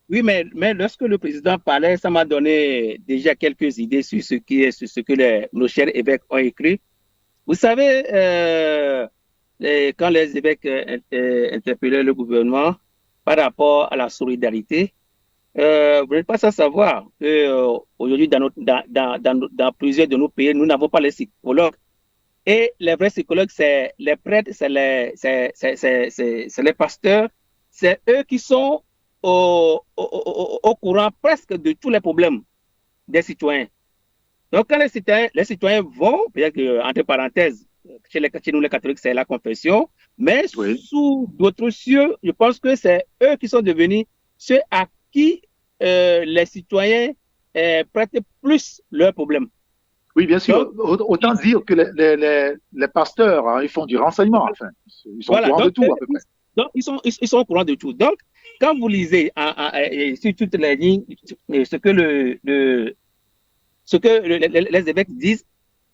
Oui, mais lorsque le président parlait, ça m'a donné déjà quelques idées sur ce que nos chers évêques ont écrit. Vous savez, quand les évêques interpellaient le gouvernement par rapport à la solidarité, vous n'êtes pas sans savoir qu'aujourd'hui, dans plusieurs de nos pays, nous n'avons pas les psychologues. Et les vrais psychologues, c'est les prêtres, c'est les pasteurs, c'est eux qui sont au courant presque de tous les problèmes des citoyens. Donc, quand les citoyens vont, entre parenthèses, chez nous les catholiques, c'est la confession, mais sous d'autres cieux, je pense que c'est eux qui sont devenus ceux à qui les citoyens prêtent plus leurs problèmes. Oui, bien sûr. Donc, autant dire que les pasteurs, hein, ils font du renseignement, enfin. Ils sont au courant de tout, à peu près. Donc, ils sont au courant de tout. Donc, quand vous lisez sur toutes les lignes ce que les évêques disent,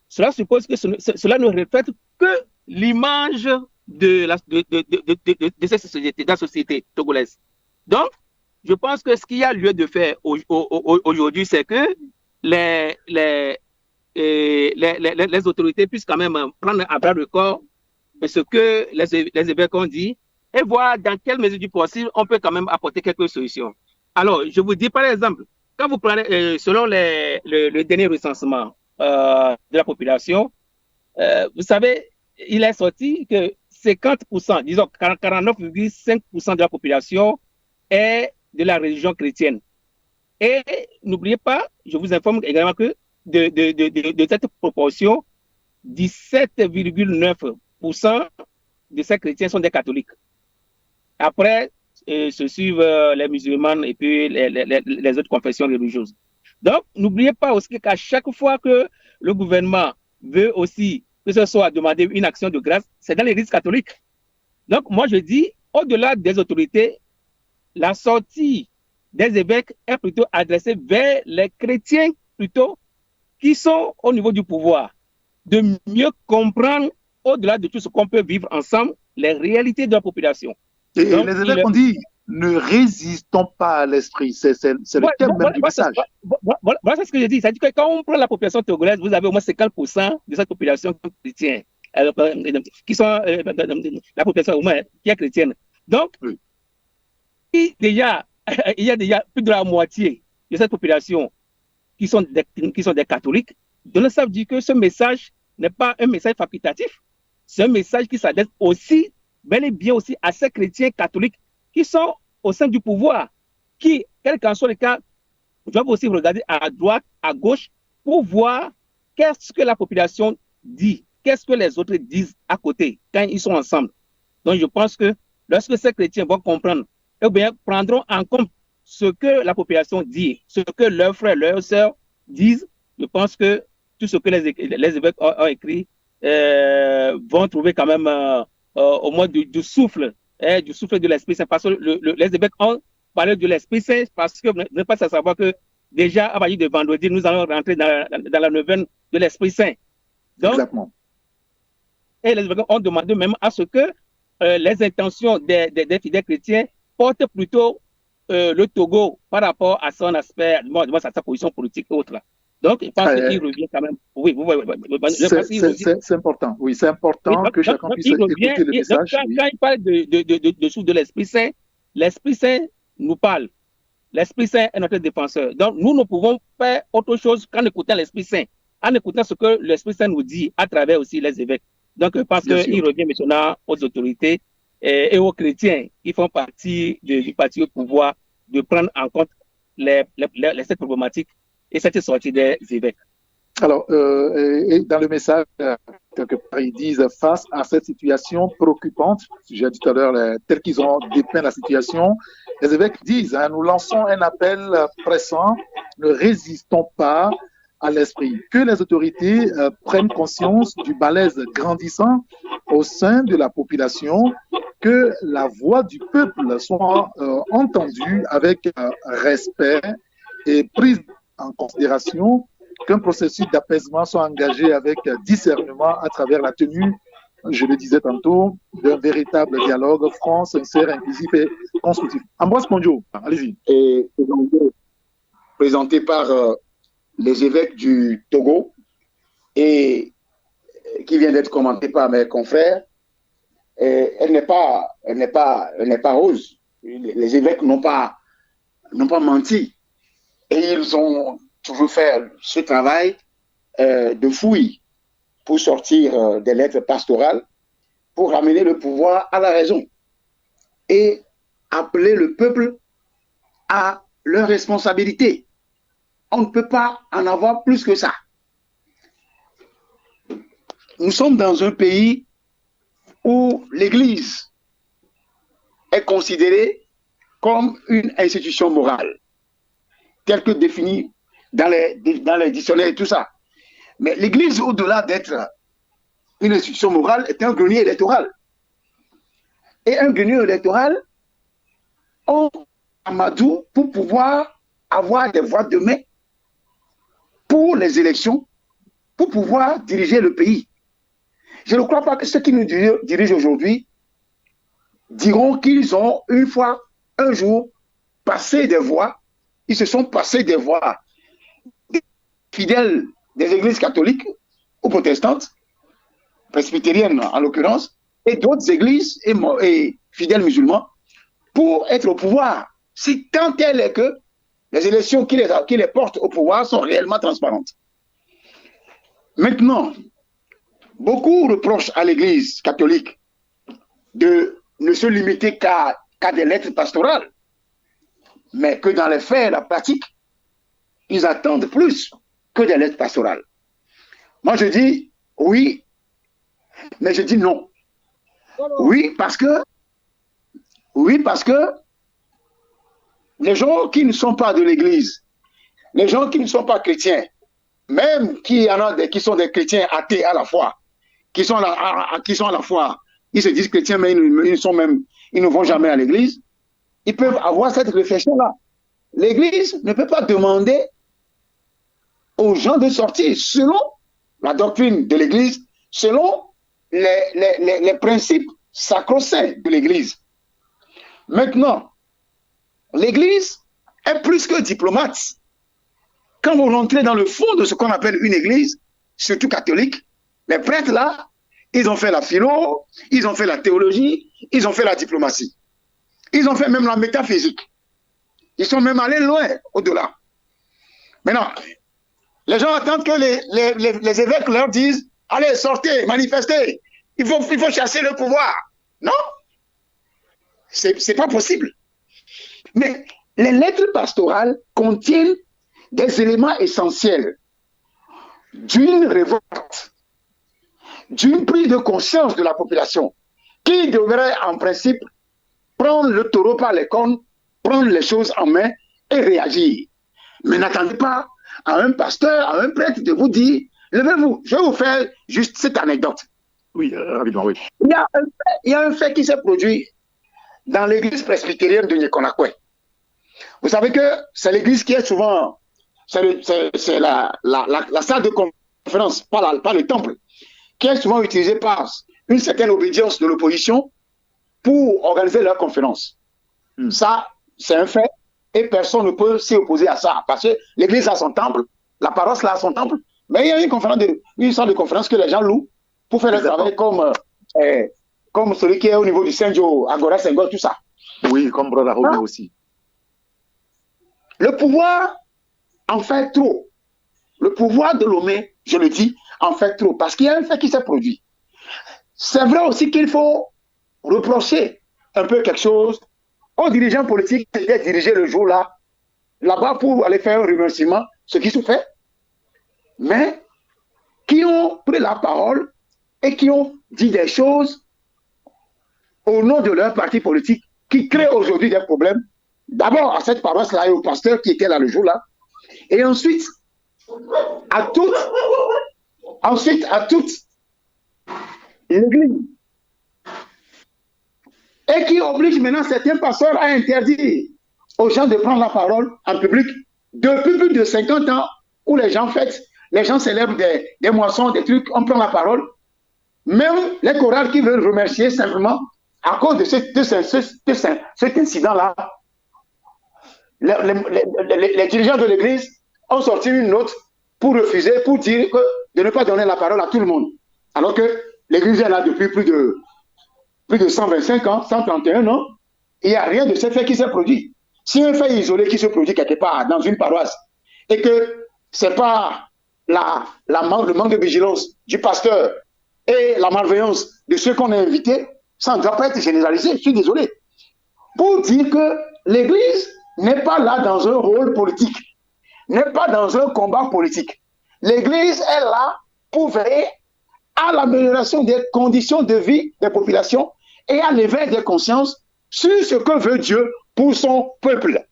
cela suppose que cela ne reflète que l'image de cette société, de la société togolaise. Donc, je pense que ce qu'il y a lieu de faire aujourd'hui, c'est que les autorités puissent quand même prendre à bras le corps ce que les évêques ont dit et voir dans quelle mesure du possible on peut quand même apporter quelques solutions. Alors, je vous dis par exemple, quand vous prenez, selon le dernier recensement de la population, vous savez, il est sorti que 50%, disons 49,5% de la population est de la religion chrétienne. Et n'oubliez pas, je vous informe également que de cette proportion, 17,9% de ces chrétiens sont des catholiques. Après, se suivent les musulmans et puis les autres confessions religieuses. Donc, n'oubliez pas aussi qu'à chaque fois que le gouvernement veut aussi que ce soit demander une action de grâce, c'est dans l'église catholique. Donc, moi, je dis, au-delà des autorités, la sortie des évêques est plutôt adressée vers les chrétiens plutôt qui sont au niveau du pouvoir, de mieux comprendre, au-delà de tout ce qu'on peut vivre ensemble, les réalités de la population. Et donc, les évêques ont dit, ne résistons pas à l'esprit. C'est le thème même du message. Voilà ce que je dis. C'est-à-dire que quand on prend la population togolaise, vous avez au moins 50% de cette population chrétienne, qui sont la population au moins qui est chrétienne. Donc, il y a déjà plus de la moitié de cette population qui sont des catholiques. Donc, ça veut dire que ce message n'est pas un message facultatif. C'est un message qui s'adresse aussi, bel et bien aussi, à ces chrétiens catholiques qui sont au sein du pouvoir, qui, quel qu'en soit le cas, doivent aussi regarder à droite, à gauche, pour voir qu'est-ce que la population dit, qu'est-ce que les autres disent à côté, quand ils sont ensemble. Donc, je pense que lorsque ces chrétiens vont comprendre, eh bien, prendront en compte ce que la population dit, ce que leurs frères, leurs sœurs disent, je pense que tout ce que les évêques ont écrit, vont trouver quand même au moins du souffle de l'Esprit Saint. Parce que les évêques ont parlé de l'Esprit Saint, parce que vous n'êtes pas à savoir que déjà, à partir de vendredi, nous allons rentrer dans la neuvaine de l'Esprit Saint. Donc, exactement. Et les évêques ont demandé même à ce que les intentions des fidèles chrétiens portent plutôt le Togo par rapport à son aspect, sa position politique et autres. Donc, je pense qu'il revient quand même. Oui, c'est important. Oui, c'est important que chacun puisse écouter le message. Quand il parle de souffle de l'Esprit Saint nous parle. L'Esprit Saint est notre défenseur. Donc, nous ne pouvons faire autre chose qu'en écoutant l'Esprit Saint, en écoutant ce que l'Esprit Saint nous dit à travers aussi les évêques. Donc, je pense qu'il revient maintenant aux autorités et aux chrétiens qui font partie du parti au pouvoir de prendre en compte cette problématique et cette sortie des évêques. Alors, et dans le message, quelque part, ils disent face à cette situation préoccupante, j'ai dit tout à l'heure, tel qu'ils ont dépeint la situation, les évêques disent, nous lançons un appel pressant, ne résistons pas à l'esprit, que les autorités prennent conscience du malaise grandissant au sein de la population, que la voix du peuple soit entendue avec respect et prise en considération, qu'un processus d'apaisement soit engagé avec discernement à travers la tenue, je le disais tantôt, d'un véritable dialogue franc, sincère, inclusif et constructif. Ambroise Pondio, allez-y. Et présenté par les évêques du Togo et qui vient d'être commenté par mes confrères, elle n'est pas rose. Les évêques n'ont pas menti. Et ils ont toujours fait ce travail de fouille pour sortir des lettres pastorales, pour ramener le pouvoir à la raison et appeler le peuple à leurs responsabilités. On ne peut pas en avoir plus que ça. Nous sommes dans un pays où l'Église est considérée comme une institution morale, telle que définie dans les dictionnaires et tout ça. Mais l'Église, au-delà d'être une institution morale, est un grenier électoral. Et un grenier électoral, on Amadou pour pouvoir avoir des voix de main pour les élections, pour pouvoir diriger le pays. Je ne crois pas que ceux qui nous dirigent aujourd'hui diront qu'ils ont un jour, passé des voix. Ils se sont passés des voix des fidèles des églises catholiques ou protestantes, presbytériennes en l'occurrence, et d'autres églises et fidèles musulmans pour être au pouvoir. Si tant est que les élections qui les portent au pouvoir sont réellement transparentes. Maintenant, beaucoup reprochent à l'Église catholique de ne se limiter qu'à des lettres pastorales, mais que dans les faits, la pratique, ils attendent plus que des lettres pastorales. Moi, je dis oui, mais je dis non. Oui, parce que les gens qui ne sont pas de l'Église, les gens qui ne sont pas chrétiens, même qui sont des chrétiens athées à la fois, qui sont à la fois, ils se disent chrétiens, mais ils ne vont jamais à l'Église, ils peuvent avoir cette réflexion-là. L'Église ne peut pas demander aux gens de sortir selon la doctrine de l'Église, selon les principes sacro-saints de l'Église. Maintenant, l'Église est plus que diplomate. Quand vous rentrez dans le fond de ce qu'on appelle une Église, surtout catholique, les prêtres là, ils ont fait la philo, ils ont fait la théologie, ils ont fait la diplomatie. Ils ont fait même la métaphysique. Ils sont même allés loin, au-delà. Maintenant, les gens attendent que les évêques leur disent « Allez, sortez, manifestez, il faut chasser le pouvoir. » Non, c'est pas possible. Mais les lettres pastorales contiennent des éléments essentiels d'une révolte, d'une prise de conscience de la population qui devrait en principe prendre le taureau par les cornes, prendre les choses en main et réagir. Mais n'attendez pas à un pasteur, à un prêtre de vous dire Levez-vous, je vais vous faire juste cette anecdote. Oui, rapidement, oui. Il y a un fait qui s'est produit dans l'église presbytérienne de Nyekonakwe. Vous savez que c'est l'église qui est souvent, c'est la salle de conférence, pas le temple, qui est souvent utilisée par une certaine obédience de l'opposition pour organiser leur conférence. Ça, c'est un fait, et personne ne peut s'y opposer à ça, parce que l'église a son temple, la paroisse là a son temple, mais il y a une salle de conférence que les gens louent pour faire le travail comme celui qui est au niveau du Saint-Joe, Agora Senghor, tout ça. Oui, comme Brother Robert aussi. Le pouvoir en fait trop. Le pouvoir de Lomé, je le dis, en fait trop, parce qu'il y a un fait qui s'est produit. C'est vrai aussi qu'il faut reprocher un peu quelque chose aux dirigeants politiques qui étaient dirigés le jour là-bas pour aller faire un remerciement, ce qui se fait, mais qui ont pris la parole et qui ont dit des choses au nom de leur parti politique qui créent aujourd'hui des problèmes, d'abord à cette paroisse-là et au pasteur qui était là le jour-là, et ensuite à toute l'église. Et qui oblige maintenant certains pasteurs à interdire aux gens de prendre la parole en public depuis plus de 50 ans où les gens fêtent, les gens célèbrent des moissons, des trucs, on prend la parole. Même les chorales qui veulent remercier simplement à cause de cet incident-là, les dirigeants de l'église ont sorti une note pour refuser, pour dire de ne pas donner la parole à tout le monde. Alors que l'église est là depuis plus de 125 ans, 131 ans, il n'y a rien de ce fait qui s'est produit. Si un fait isolé qui se produit quelque part dans une paroisse et que ce n'est pas le manque de vigilance du pasteur et la malveillance de ceux qu'on a invités, ça ne doit pas être généralisé, je suis désolé. Pour dire que l'église n'est pas là dans un rôle politique, n'est pas dans un combat politique. L'église est là pour veiller à l'amélioration des conditions de vie des populations et à l'éveil des consciences sur ce que veut Dieu pour son peuple.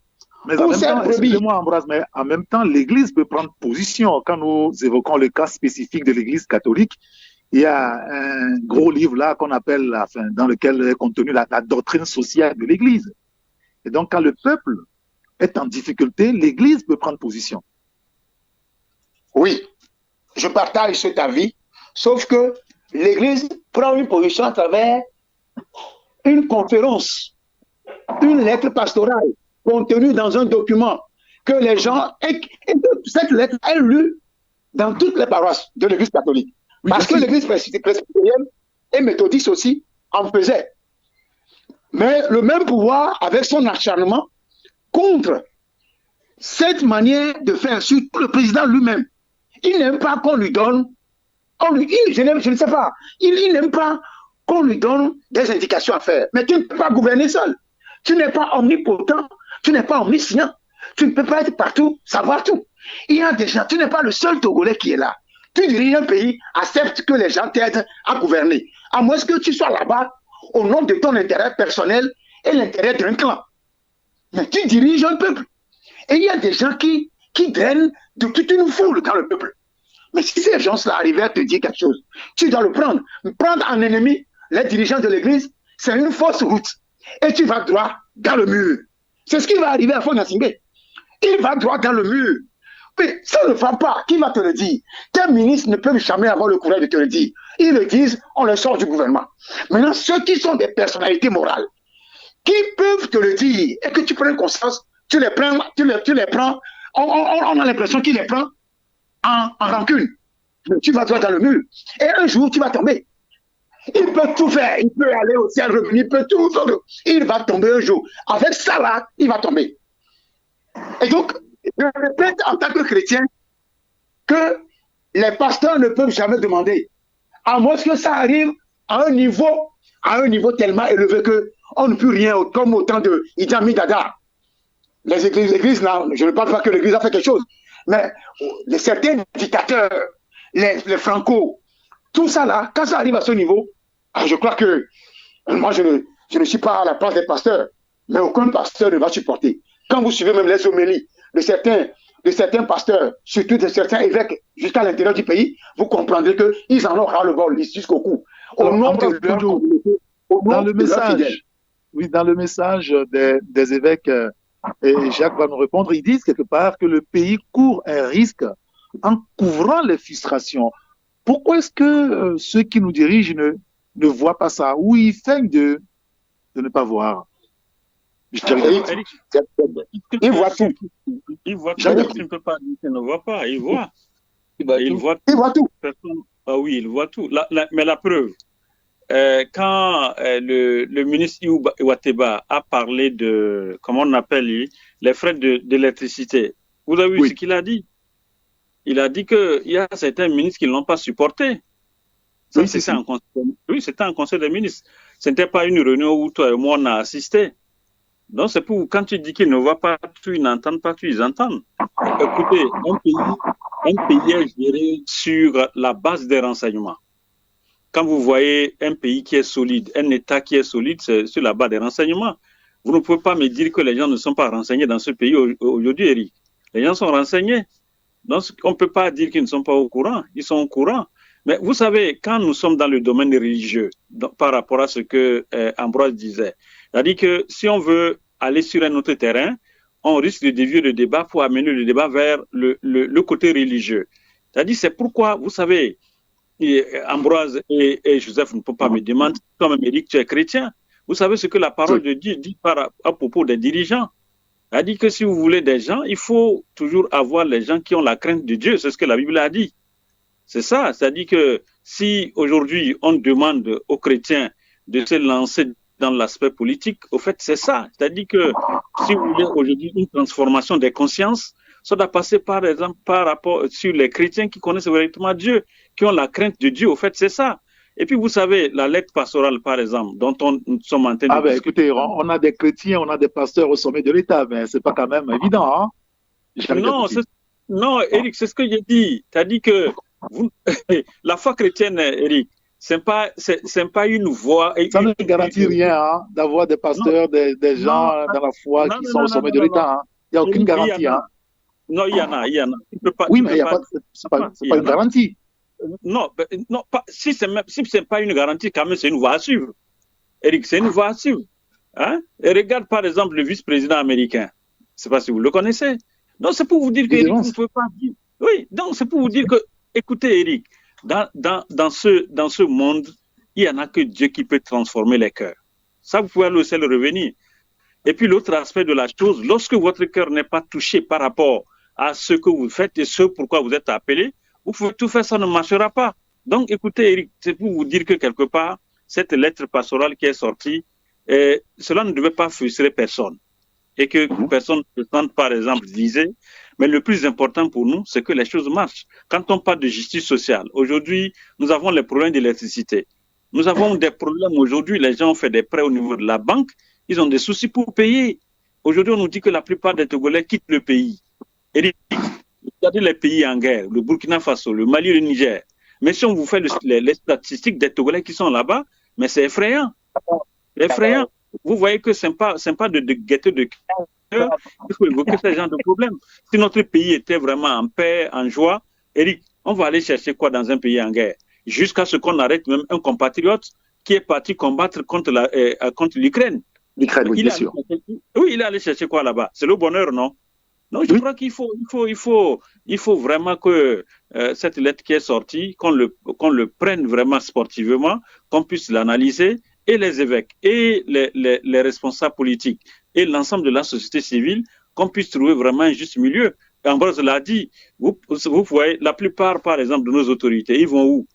Mais en même temps, excusez-moi Ambroise, mais en même temps, l'Église peut prendre position. Quand nous évoquons le cas spécifique de l'Église catholique, il y a un gros livre là qu'on appelle, dans lequel est contenue la doctrine sociale de l'Église. Et donc, quand le peuple est en difficulté, l'Église peut prendre position. Oui, je partage cet avis, sauf que l'Église prend une position à travers une conférence, une lettre pastorale contenue dans un document que les gens, et cette lettre est lue dans toutes les paroisses de l'Église catholique. Oui, parce que l'Église presbytérienne et méthodiste aussi en faisait. Mais le même pouvoir, avec son acharnement contre cette manière de faire, surtout le président lui-même, il n'aime pas qu'on lui donne, je ne sais pas, il n'aime pas qu'on lui donne des indications à faire. Mais tu ne peux pas gouverner seul. Tu n'es pas omnipotent, tu n'es pas omniscient. Tu ne peux pas être partout, savoir tout. Il y a des gens, tu n'es pas le seul Togolais qui est là. Tu diriges un pays, accepte que les gens t'aident à gouverner. À moins que tu sois là-bas au nom de ton intérêt personnel et l'intérêt d'un clan. Mais tu diriges un peuple. Et il y a des gens qui drainent de toute une foule dans le peuple. Mais si ces gens-là arrivaient à te dire quelque chose, tu dois le prendre. Prendre en ennemi les dirigeants de l'Église, c'est une fausse route. Et tu vas droit dans le mur. C'est ce qui va arriver à Fonasingbe. Il va droit dans le mur. Mais ça ne va pas. Qui va te le dire? Tes ministres ne peuvent jamais avoir le courage de te le dire. Ils le disent, on les sort du gouvernement. Maintenant, ceux qui sont des personnalités morales, qui peuvent te le dire et que tu prends conscience, tu les prends, on a l'impression qu'il les prend en rancune. Tu vas droit dans le mur. Et un jour, tu vas tomber. Il peut tout faire. Il peut aller au ciel, revenir, il peut tout faire. Il va tomber un jour. Avec ça là, il va tomber. Et donc, je répète en tant que chrétien que les pasteurs ne peuvent jamais demander, à moins que ça arrive à un niveau tellement élevé qu'on ne peut rien, comme au temps de Idi Amin Dada. L'église, là, je ne parle pas que l'église a fait quelque chose, mais certains dictateurs, les Franco, tout ça là, quand ça arrive à ce niveau, je crois que moi je ne suis pas à la place des pasteurs, mais aucun pasteur ne va supporter. Quand vous suivez même les homélies de certains de certains pasteurs, surtout de certains évêques jusqu'à l'intérieur du pays, vous comprendrez qu'ils en ont ras-le-bol jusqu'au cou. Dans le message, oui, dans le message des évêques, et Jacques va nous répondre, ils disent quelque part que le pays court un risque en couvrant les frustrations. Pourquoi est-ce que ceux qui nous dirigent ne voient pas ça, ou ils feignent de ne pas voir? Ils voient tout. Ils voient tout. Tu ne peux pas dire qu'ils ne voient pas. Ils voient. Ils voient tout. Ah oui, ils voient tout. Mais la preuve, quand le ministre Iwateba a parlé de, comment on appelle, les frais d'électricité, vous avez vu ce qu'il a dit? Il a dit qu'il y a certains ministres qui ne l'ont pas supporté. Ça, c'était un conseil des ministres. Ce n'était pas une réunion où toi et moi on a assisté. Donc, c'est pour quand tu dis qu'ils ne voient pas tout, ils n'entendent pas tout, ils entendent. Écoutez, un pays est géré sur la base des renseignements. Quand vous voyez un pays qui est solide, un État qui est solide, c'est sur la base des renseignements. Vous ne pouvez pas me dire que les gens ne sont pas renseignés dans ce pays aujourd'hui, Eric. Les gens sont renseignés. Donc, on ne peut pas dire qu'ils ne sont pas au courant. Ils sont au courant. Mais vous savez, quand nous sommes dans le domaine religieux, par rapport à ce que Ambroise disait, c'est-à-dire que si on veut aller sur un autre terrain, on risque de dévier le débat pour amener le débat vers le côté religieux. C'est-à-dire, c'est pourquoi, vous savez, Ambroise et Joseph ne peuvent pas me demander, comme Éric, tu es chrétien. Vous savez ce que la parole de Dieu dit à propos des dirigeants. Elle dit que si vous voulez des gens, il faut toujours avoir les gens qui ont la crainte de Dieu. C'est ce que la Bible a dit. C'est ça. C'est-à-dire que si aujourd'hui on demande aux chrétiens de se lancer dans l'aspect politique, au fait, c'est ça. C'est-à-dire que si vous voulez aujourd'hui une transformation des consciences, ça doit passer par exemple par rapport sur les chrétiens qui connaissent véritablement Dieu, qui ont la crainte de Dieu. Au fait, c'est ça. Et puis, vous savez, la lettre pastorale, par exemple, dont nous sommes en train de discuter. Écoutez, on a des chrétiens, on a des pasteurs au sommet de l'État, mais c'est pas quand même évident, hein? Non, Eric, c'est ce que j'ai dit. Tu as dit que la foi chrétienne, Eric, c'est pas une voie. Ça ne garantit rien, hein, d'avoir des pasteurs, des gens dans la foi qui sont au sommet de l'État. Hein. Il n'y a aucune garantie. Hein. Non, il y en a. Oui, mais c'est pas une garantie. Non, si ce n'est pas une garantie, quand même, c'est une voie à suivre. Eric, c'est une voie à suivre. Hein? Et regarde, par exemple, le vice-président américain. Je ne sais pas si vous le connaissez. Donc, c'est pour vous dire que Eric, vous ne pouvez pas dire. Oui, donc c'est pour vous dire que, écoutez, Eric, dans ce monde, il n'y en a que Dieu qui peut transformer les cœurs. Ça, vous pouvez le seul revenir. Et puis, l'autre aspect de la chose, lorsque votre cœur n'est pas touché par rapport à ce que vous faites et ce pourquoi vous êtes appelé, vous pouvez tout faire, ça ne marchera pas. Donc, écoutez, Eric, c'est pour vous dire que quelque part, cette lettre pastorale qui est sortie, cela ne devait pas frustrer personne. Et que personne ne se sente, par exemple, visé. Mais le plus important pour nous, c'est que les choses marchent. Quand on parle de justice sociale, aujourd'hui, nous avons les problèmes d'électricité. Nous avons des problèmes aujourd'hui. Les gens ont fait des prêts au niveau de la banque. Ils ont des soucis pour payer. Aujourd'hui, on nous dit que la plupart des Togolais quittent le pays. Eric, regardez les pays en guerre, le Burkina Faso, le Mali, le Niger. Mais si on vous fait les statistiques des Togolais qui sont là-bas, mais c'est effrayant. C'est effrayant. Vous voyez que ce n'est pas de gaieté de cœur. Il faut évoquer ce genre de problème. Si notre pays était vraiment en paix, en joie, Eric, on va aller chercher quoi dans un pays en guerre? Jusqu'à ce qu'on arrête même un compatriote qui est parti combattre contre l'Ukraine. L'Ukraine, oui, bien sûr. Oui, il est allé chercher quoi là-bas? C'est le bonheur, non? Non, je crois qu'il faut vraiment que cette lettre qui est sortie, qu'on le prenne vraiment sportivement, qu'on puisse l'analyser, et les évêques, et les responsables politiques, et l'ensemble de la société civile, qu'on puisse trouver vraiment un juste milieu. Ambroise l'a dit, vous voyez, la plupart, par exemple, de nos autorités, ils vont où?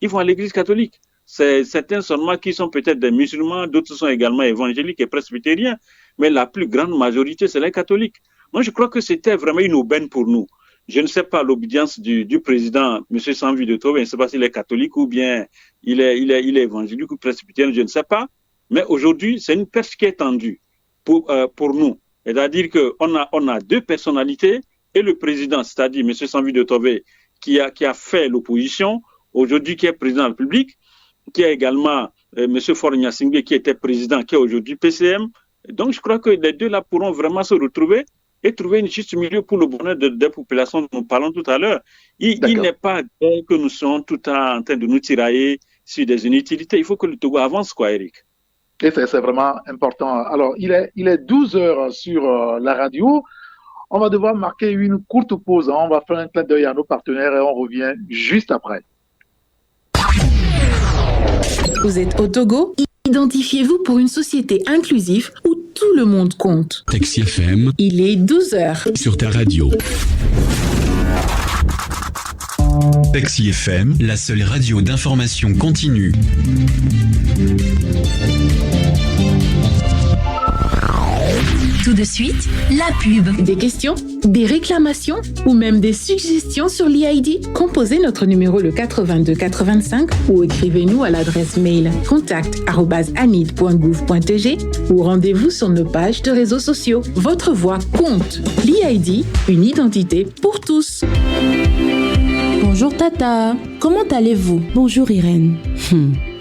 Ils vont à l'église catholique. C'est certains seulement qui sont peut-être des musulmans, d'autres sont également évangéliques et presbytériens, mais la plus grande majorité, c'est les catholiques. Moi, je crois que c'était vraiment une aubaine pour nous. Je ne sais pas l'obédience du président, M. Sanvi de Tove, je ne sais pas s'il est catholique ou bien il est évangélique ou presbytérien, je ne sais pas. Mais aujourd'hui, c'est une perche qui est tendue pour nous. C'est-à-dire qu'on a deux personnalités et le président, c'est-à-dire M. Sanvi de Tove, qui a fait l'opposition, aujourd'hui qui est président de la République, qui a également M. Fornia Singbe qui était président, qui est aujourd'hui PCM. Donc, je crois que les deux là pourront vraiment se retrouver et trouver une juste milieu pour le bonheur des populations dont nous parlons tout à l'heure. Il n'est pas bon que nous soyons tout le temps en train de nous tirailler sur des inutilités. Il faut que le Togo avance, quoi, Eric. Et c'est vraiment important. Alors, il est 12 heures sur la radio. On va devoir marquer une courte pause. On va faire un clin d'œil à nos partenaires et on revient juste après. Vous êtes au Togo? Identifiez-vous pour une société inclusive où tout le monde compte. Taxi FM. Il est 12 heures. Sur ta radio. Taxi FM, la seule radio d'information continue. Tout de suite, la pub. Des questions, des réclamations ou même des suggestions sur l'EID? Composez notre numéro le 82 85 ou écrivez-nous à l'adresse mail contact@anid.gouv.tg ou rendez-vous sur nos pages de réseaux sociaux. Votre voix compte. L'EID, une identité pour tous. Bonjour Tata, comment allez-vous? Bonjour Irène.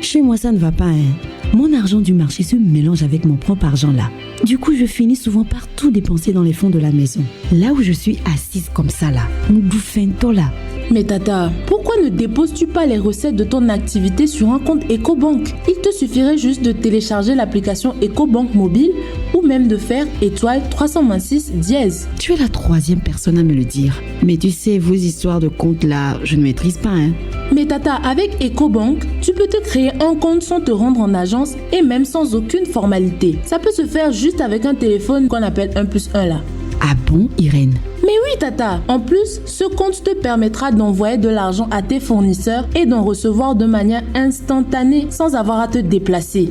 Chez moi ça ne va pas, hein. Mon argent du marché se mélange avec mon propre argent là. Du coup, je finis souvent par tout dépenser dans les fonds de la maison. Là où je suis assise comme ça là, nous bouffons là. Mais Tata, pourquoi ne déposes-tu pas les recettes de ton activité sur un compte EcoBank? Il te suffirait juste de télécharger l'application EcoBank mobile ou même de faire étoile 326 dièse. Tu es la troisième personne à me le dire. Mais tu sais, vos histoires de compte là, je ne maîtrise pas, hein. Mais Tata, avec EcoBank, tu peux te créer un compte sans te rendre en agence et même sans aucune formalité. Ça peut se faire juste avec un téléphone qu'on appelle 1+1 là. Ah bon, Irène? Mais oui, Tata. En plus, ce compte te permettra d'envoyer de l'argent à tes fournisseurs et d'en recevoir de manière instantanée sans avoir à te déplacer.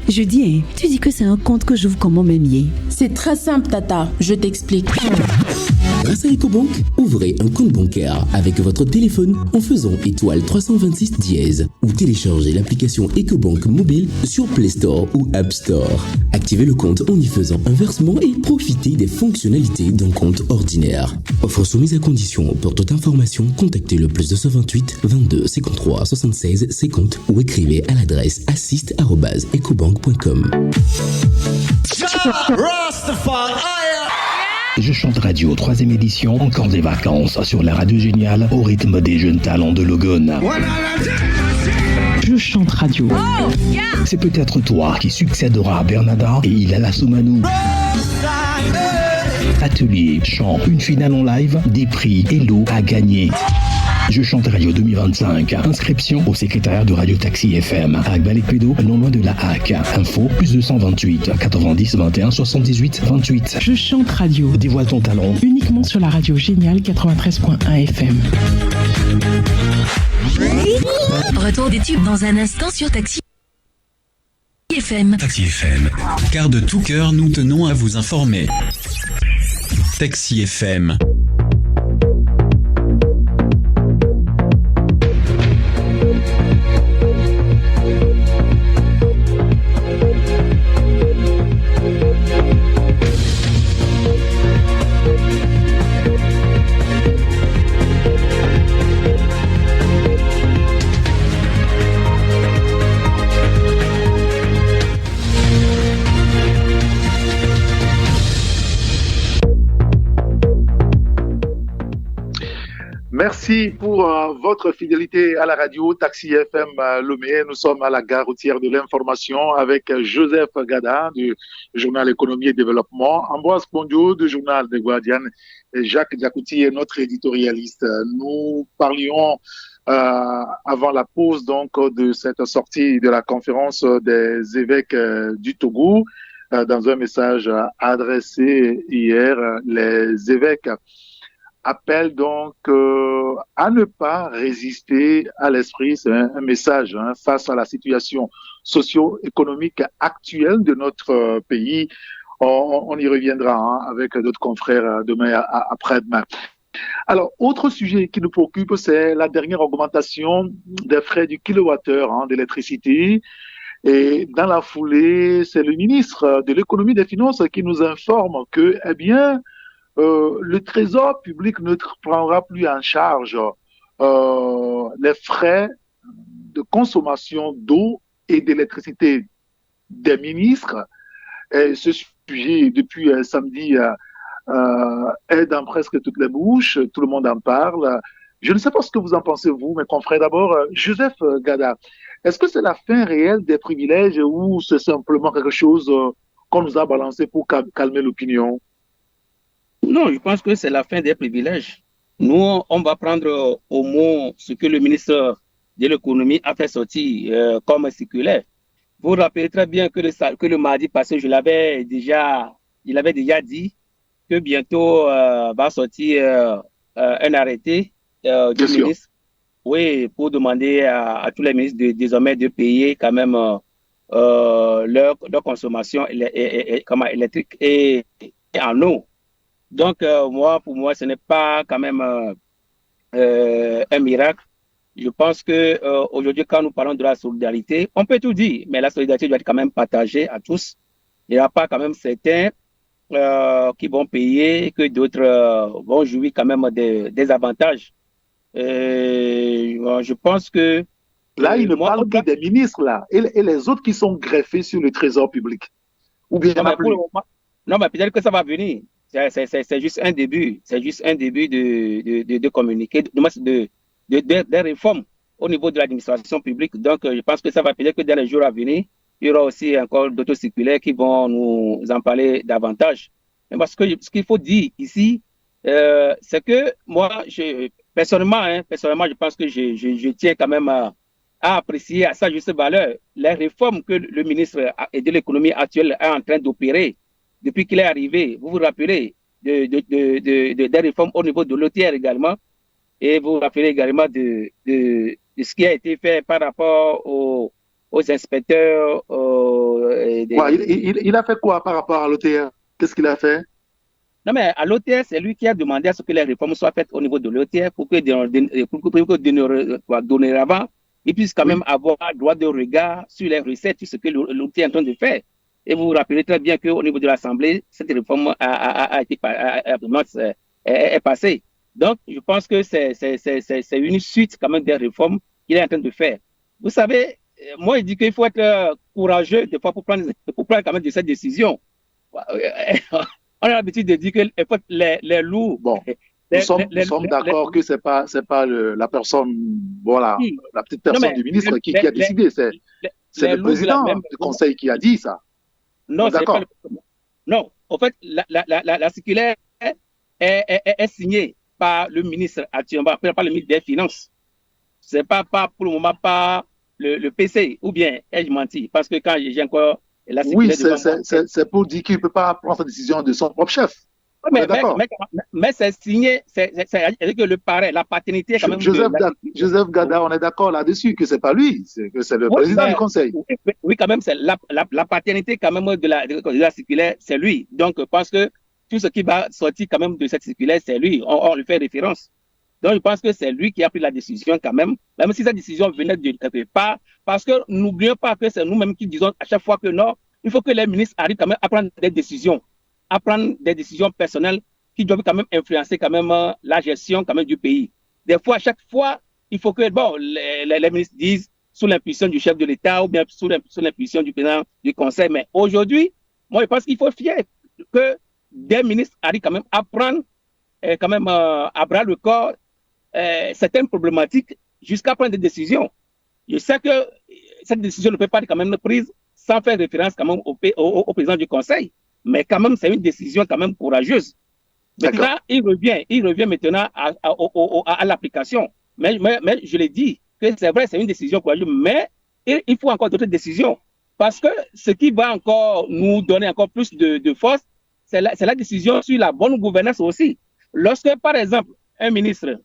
Je dis, tu dis que c'est un compte que j'ouvre comment même hier? C'est très simple, Tata. Je t'explique. Grâce à EcoBank, ouvrez un compte bancaire avec votre téléphone en faisant étoile 326 dièse ou téléchargez l'application EcoBank mobile sur Play Store ou App Store. Activez le compte en y faisant un versement et profitez des fonctionnalités d'un compte ordinaire. Offre soumise à condition. Pour toute information, contactez le +228 22 53 76 50 ou écrivez à l'adresse assist@ecobank.com. Je chante radio, 3e édition, encore des vacances sur la radio géniale au rythme des jeunes talents de Logone. Je chante radio. C'est peut-être toi qui succédera à Bernada et Ilala Soumanou. Atelier, chant, une finale en live, des prix et l'eau à gagner. Je chante radio 2025. Inscription au secrétariat de Radio Taxi FM à Agbalek-Pédo, non loin de la HAC. Info +228 90 21 78 28. Je chante radio. Dévoile ton talent uniquement sur la radio géniale 93.1 FM. Retour des tubes dans un instant sur Taxi FM. Taxi FM. Car de tout cœur, nous tenons à vous informer. Taxi FM. Merci pour votre fidélité à la radio Taxi FM Lomé. Nous sommes à la gare routière de l'information avec Joseph Gada du journal Économie et Développement, Ambroise Pondio du journal The Guardian et Jacques Diakouti est notre éditorialiste. Nous parlions avant la pause donc de cette sortie de la conférence des évêques du Togo. Dans un message adressé hier, les évêques appelle donc à ne pas résister à l'esprit, c'est un message face à la situation socio-économique actuelle de notre pays. On y reviendra avec d'autres confrères demain après-demain. Alors, autre sujet qui nous préoccupe, c'est la dernière augmentation des frais du kilowattheure d'électricité. Et dans la foulée, c'est le ministre de l'économie et des finances qui nous informe que, le Trésor public ne prendra plus en charge les frais de consommation d'eau et d'électricité des ministres. Et ceci depuis samedi est dans presque toutes les bouches, tout le monde en parle. Je ne sais pas ce que vous en pensez, vous, mes confrères. D'abord, Joseph Gada, est-ce que c'est la fin réelle des privilèges ou c'est simplement quelque chose qu'on nous a balancé pour calmer l'opinion? Non, je pense que c'est la fin des privilèges. Nous, on va prendre au mot ce que le ministre de l'économie a fait sortir comme circulaire. Vous vous rappelez très bien que le mardi passé, il avait déjà dit que bientôt va sortir un arrêté du ministre, oui, pour demander à tous les ministres désormais de payer quand même leur consommation électrique et en eau. Donc, pour moi, ce n'est pas quand même un miracle. Je pense que aujourd'hui, quand nous parlons de la solidarité, on peut tout dire, mais la solidarité doit être quand même partagée à tous. Il n'y a pas quand même certains qui vont payer, que d'autres vont jouir quand même des avantages. Je pense que... Là, il ne parle que des ministres, là, et les autres qui sont greffés sur le trésor public. Ou bien non, mais peut-être que ça va venir. C'est juste un début. C'est juste un début de communiquer, des réformes au niveau de l'administration publique. Donc, je pense que ça va peut-être que dans les jours à venir, il y aura aussi encore d'autres circulaires qui vont nous en parler davantage. Mais parce que ce qu'il faut dire ici, c'est que moi, personnellement, je pense que je tiens quand même à apprécier à sa juste valeur les réformes que le ministre de l'économie actuel est en train d'opérer depuis qu'il est arrivé. Vous vous rappelez des réformes au niveau de l'OTR également, et vous vous rappelez également de ce qui a été fait par rapport aux inspecteurs. Il a fait quoi par rapport à l'OTR? Qu'est-ce qu'il a fait? Non, mais à l'OTR, c'est lui qui a demandé à ce que les réformes soient faites au niveau de l'OTR pour que dorénavant, ils puissent quand même avoir droit de regard sur les recettes, sur ce que l'OTR est en train de faire. Et vous vous rappelez très bien qu'au niveau de l'Assemblée, cette réforme est passée. Donc, je pense que c'est une suite quand même des réformes qu'il est en train de faire. Vous savez, moi, je dis qu'il faut être courageux des fois pour prendre quand même de cette décision. On a l'habitude de dire que les loups... Bon, nous sommes d'accord que c'est pas la personne, voilà, la petite personne du ministre qui a décidé. C'est le président du conseil qui a dit ça. Non, d'accord. Non, en fait, la circulaire est signée par le ministre actuellement, par le ministre des Finances. C'est pas pour le moment pas le PC, ou bien ai-je menti? Parce que quand j'ai encore la circulaire... Oui, c'est pour dire qu'il ne peut pas prendre sa décision de son propre chef. Mais c'est signé, c'est-à-dire que le parrain, la paternité est quand même... Joseph Gada, on est d'accord là-dessus, que c'est pas lui, que c'est le président du conseil. Oui, quand même, c'est la paternité quand même de la circulaire, c'est lui. Donc, je pense que tout ce qui va sortir quand même de cette circulaire, c'est lui. On lui fait référence. Donc, je pense que c'est lui qui a pris la décision quand même si cette décision venait de quelque part, parce que n'oublions pas que c'est nous-mêmes qui disons à chaque fois que non, il faut que les ministres arrivent quand même à prendre des décisions. À prendre des décisions personnelles qui doivent quand même influencer quand même la gestion quand même du pays. Des fois, à chaque fois, il faut que les ministres disent sous l'impulsion du chef de l'État ou bien sous l'impulsion du président du Conseil. Mais aujourd'hui, moi, je pense qu'il faut fier que des ministres arrivent quand même à prendre quand même à bras le corps certaines problématiques jusqu'à prendre des décisions. Je sais que cette décision ne peut pas être quand même prise sans faire référence quand même au président du Conseil. Mais quand même, c'est une décision quand même courageuse. Maintenant, il revient maintenant à l'application. Mais je l'ai dit, que c'est vrai, c'est une décision courageuse, mais il faut encore d'autres décisions. Parce que ce qui va encore nous donner encore plus de force, c'est la décision sur la bonne gouvernance aussi. Lorsque, par exemple, un ministre,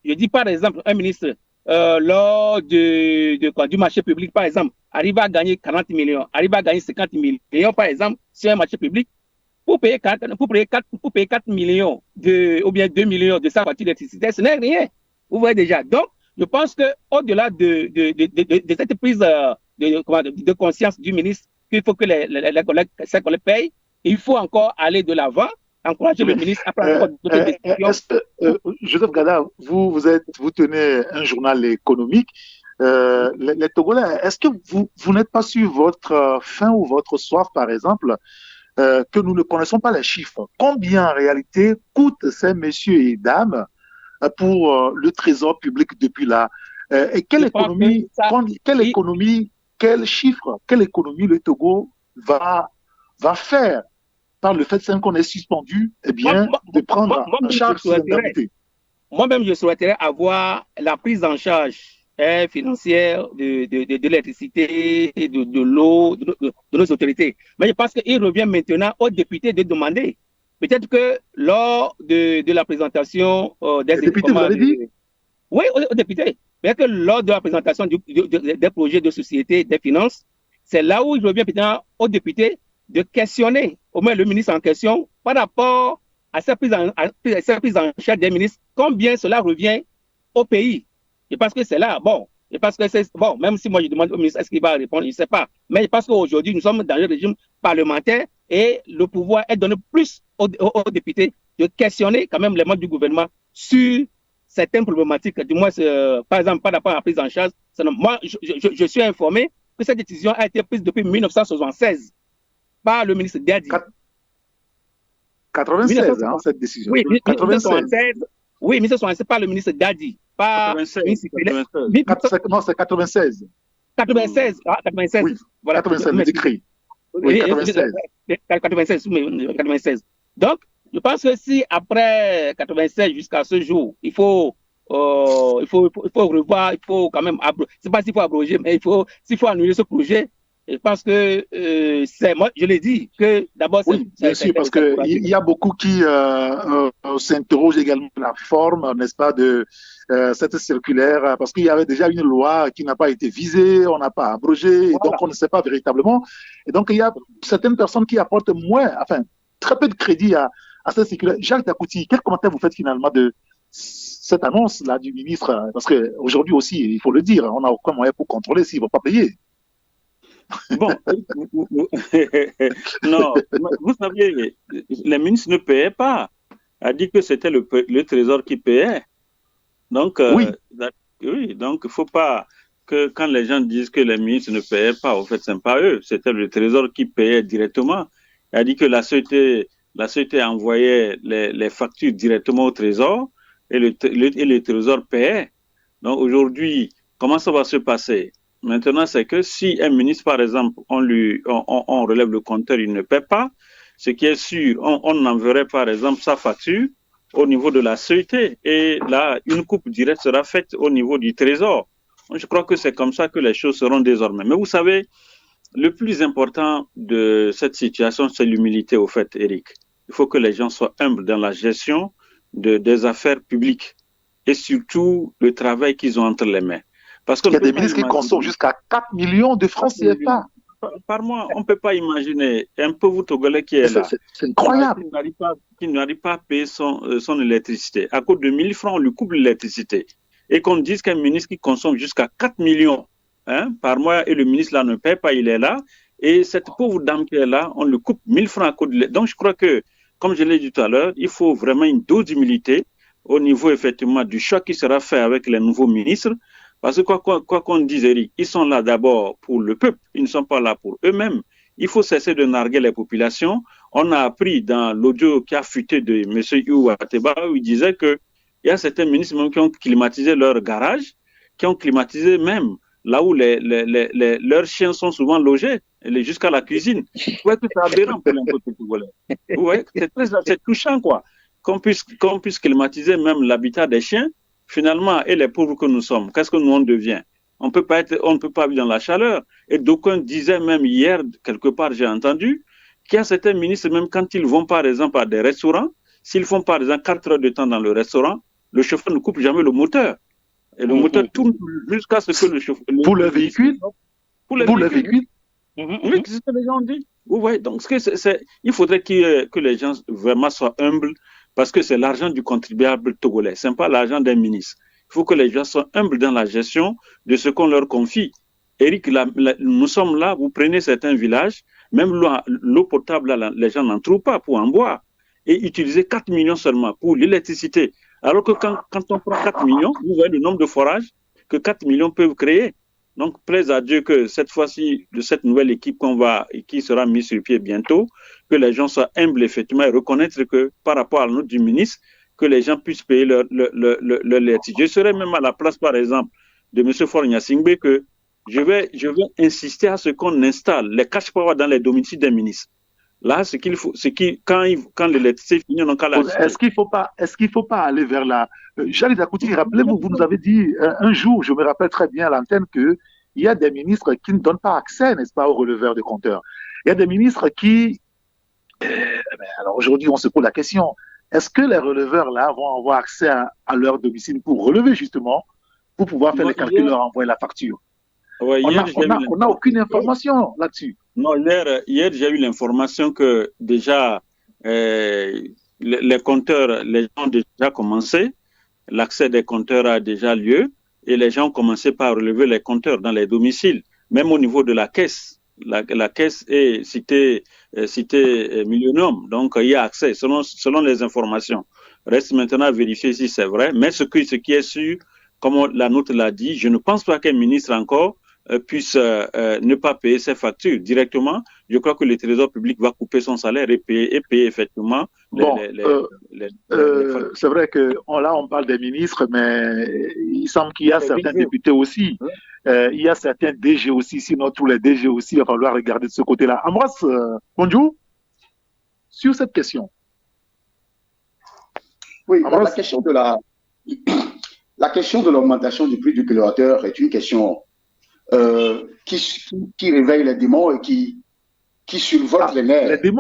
lors du marché public, par exemple, arrive à gagner 40 millions, arrive à gagner 50 millions, par exemple, sur un marché public, pour payer 4 millions ou bien 2 millions de sa facture d'électricité, ce n'est rien. Vous voyez déjà. Donc, je pense qu'au-delà de cette prise de conscience du ministre, qu'il faut que les collègues payent, il faut encore aller de l'avant, encourager le ministre à prendre d'autres décisions. Joseph Gada, vous tenez un journal économique. Les Togolais, est-ce que vous n'êtes pas sur votre faim ou votre soif, par exemple, que nous ne connaissons pas les chiffres. Combien en réalité coûtent ces messieurs et dames pour le trésor public depuis là? Et quelle économie, quel chiffre, quelle économie le Togo va faire par le fait qu'on ait suspendu, de prendre en charge ces indemnités? Moi-même, je souhaiterais avoir la prise en charge financière de l'électricité, de l'eau, de nos autorités. Mais je pense qu'il revient maintenant aux députés de demander. Peut-être que lors de la présentation des députés, vous avez dit? Oui, aux députés. Mais que lors de la présentation des projets de société, des finances, c'est là où il revient maintenant aux députés de questionner au moins le ministre en question par rapport à cette prise en charge des ministres, combien cela revient au pays. Je pense que c'est là, je pense que c'est, même si moi je demande au ministre est-ce qu'il va répondre, je ne sais pas. Mais je pense qu'aujourd'hui, nous sommes dans un régime parlementaire et le pouvoir est donné plus aux députés de questionner quand même les membres du gouvernement sur certaines problématiques, du moins, par exemple, par rapport à la prise en charge. Moi, je suis informé que cette décision a été prise depuis 1976 par le ministre Dadi. 96, cette décision. Oui, 1976. Oui, 1976 par le ministre Dadi. Pas 96. Non, c'est 96. 96. Ah, 96. Oui, voilà. 96, le décret. Oui, 96. 96. Donc, je pense que si après 96 jusqu'à ce jour, il faut revoir, il faut quand même c'est pas s'il faut abroger, mais s'il faut annuler ce projet. Je pense que moi, je l'ai dit, que d'abord... Oui, bien sûr, parce qu'il y a beaucoup qui s'interrogent également la forme, n'est-ce pas, de cette circulaire, parce qu'il y avait déjà une loi qui n'a pas été visée, on n'a pas abrogé, et donc on ne sait pas véritablement. Et donc, il y a certaines personnes qui apportent très peu de crédit à cette circulaire. Jacques Dakouti, quel commentaire vous faites finalement de cette annonce-là du ministre? Parce qu'aujourd'hui aussi, il faut le dire, on n'a aucun moyen pour contrôler s'ils ne vont pas payer. Bon, non, vous savez, les ministres ne payaient pas. A dit que c'était le Trésor qui payait. Donc, oui, donc il ne faut pas que quand les gens disent que les ministres ne payaient pas, en fait, ce n'est pas eux. C'était le Trésor qui payait directement. Il a dit que la société envoyait les factures directement au Trésor et le Trésor payait. Donc, aujourd'hui, comment ça va se passer? Maintenant, c'est que si un ministre, par exemple, on relève le compteur, il ne paie pas, ce qui est sûr, on enverrait, par exemple, sa facture au niveau de la société. Et là, une coupe directe sera faite au niveau du Trésor. Je crois que c'est comme ça que les choses seront désormais. Mais vous savez, le plus important de cette situation, c'est l'humilité, au fait, Eric. Il faut que les gens soient humbles dans la gestion des affaires publiques et surtout le travail qu'ils ont entre les mains. Parce il y a des ministres qui consomment jusqu'à 4 millions de francs CFA. Par mois, on ne peut pas imaginer un pauvre Togolais qui est là. C'est incroyable. Qui n'arrive pas à payer son électricité. À cause de 1000 francs, on lui coupe l'électricité. Et qu'on dise qu'un ministre qui consomme jusqu'à 4 millions par mois et le ministre là ne paie pas, il est là. Et cette pauvre dame qui est là, on lui coupe 1000 francs à cause de l'électricité. Donc je crois que, comme je l'ai dit tout à l'heure, il faut vraiment une dose d'humilité au niveau effectivement du choix qui sera fait avec les nouveaux ministres. Parce que quoi qu'on dise, Eric, ils sont là d'abord pour le peuple, ils ne sont pas là pour eux-mêmes. Il faut cesser de narguer les populations. On a appris dans l'audio qui a fuité de M. Iou Ateba, où il disait qu'il y a certains ministres même qui ont climatisé leur garage, qui ont climatisé même là où leurs chiens sont souvent logés, jusqu'à la cuisine. Vous voyez que c'est aberrant pour un peuple togolais. Vous voyez, c'est touchant, quoi. Qu'on puisse climatiser même l'habitat des chiens. Finalement, et les pauvres que nous sommes, qu'est-ce que nous on devient? On ne peut pas vivre dans la chaleur. Et d'aucuns disaient même hier, quelque part, j'ai entendu, qu'il y a certains ministres, même quand ils vont par exemple à des restaurants, s'ils font par exemple 4 heures de temps dans le restaurant, le chauffeur ne coupe jamais le moteur. Et le moteur tourne jusqu'à ce que le chauffeur... Pour le véhicule? Pour le véhicule? Oui, c'est ce que les gens disent. Vous voyez, donc il faudrait que les gens vraiment soient humbles, parce que c'est l'argent du contribuable togolais, ce n'est pas l'argent d'un ministre. Il faut que les gens soient humbles dans la gestion de ce qu'on leur confie. Eric, nous sommes là, vous prenez certains villages, même l'eau potable, là, les gens n'en trouvent pas pour en boire. Et utiliser 4 millions seulement pour l'électricité. Alors que quand on prend 4 millions, vous voyez le nombre de forages que 4 millions peuvent créer. Donc, plaise à Dieu que cette fois-ci, de cette nouvelle équipe qui sera mise sur pied bientôt, que les gens soient humbles, effectivement, et reconnaître que par rapport à la note du ministre, que les gens puissent payer leur litige. Je serais même à la place, par exemple, de M. Faure Gnassingbé, que je vais insister à ce qu'on installe les cash-power dans les domiciles des ministres. Là, ce qu'il faut, c'est quand l'électricité finit, on n'a qu'à la... Est-ce qu'il faut pas aller vers la... Jalid Akouti, rappelez-vous, vous nous avez dit un jour, je me rappelle très bien à l'antenne, qu'il y a des ministres qui ne donnent pas accès, n'est-ce pas, aux releveurs de compteurs. Il y a des ministres qui... alors aujourd'hui, on se pose la question, est-ce que les releveurs là vont avoir accès à leur domicile pour relever justement, pour pouvoir faire les calculs et leur envoyer la facture? Ouais, on n'a aucune information là-dessus. Non, hier j'ai eu l'information que déjà les compteurs, les gens ont déjà commencé, l'accès des compteurs a déjà lieu et les gens ont commencé par relever les compteurs dans les domiciles, même au niveau de la caisse. La caisse est cité Millennium, donc il y a accès selon les informations. Reste maintenant à vérifier si c'est vrai, mais ce qui est sûr, comme la note l'a dit, je ne pense pas qu'un ministre encore puisse ne pas payer ses factures directement. Je crois que le Trésor public va couper son salaire et payer effectivement c'est vrai que là on parle des ministres, mais il semble qu'il y a certains députés aussi. Il y a certains DG aussi, sinon tous les DG aussi, il va falloir regarder de ce côté-là. Ambroise, bonjour, sur cette question. Oui, la question de l'augmentation du prix du kilowattheure est une question qui réveille les démons et qui survole les nerfs des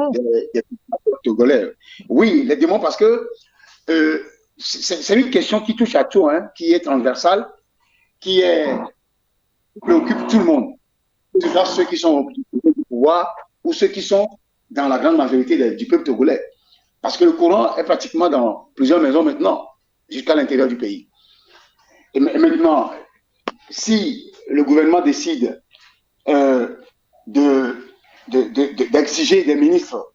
Togolais. Oui, les démons, parce que c'est une question qui touche à tout, hein, qui est transversale, qui préoccupe tout le monde. Que ce soit ceux qui sont au pouvoir ou ceux qui sont dans la grande majorité du peuple togolais. Parce que le courant est pratiquement dans plusieurs maisons maintenant, jusqu'à l'intérieur du pays. Et maintenant, si le gouvernement décide d'exiger des ministres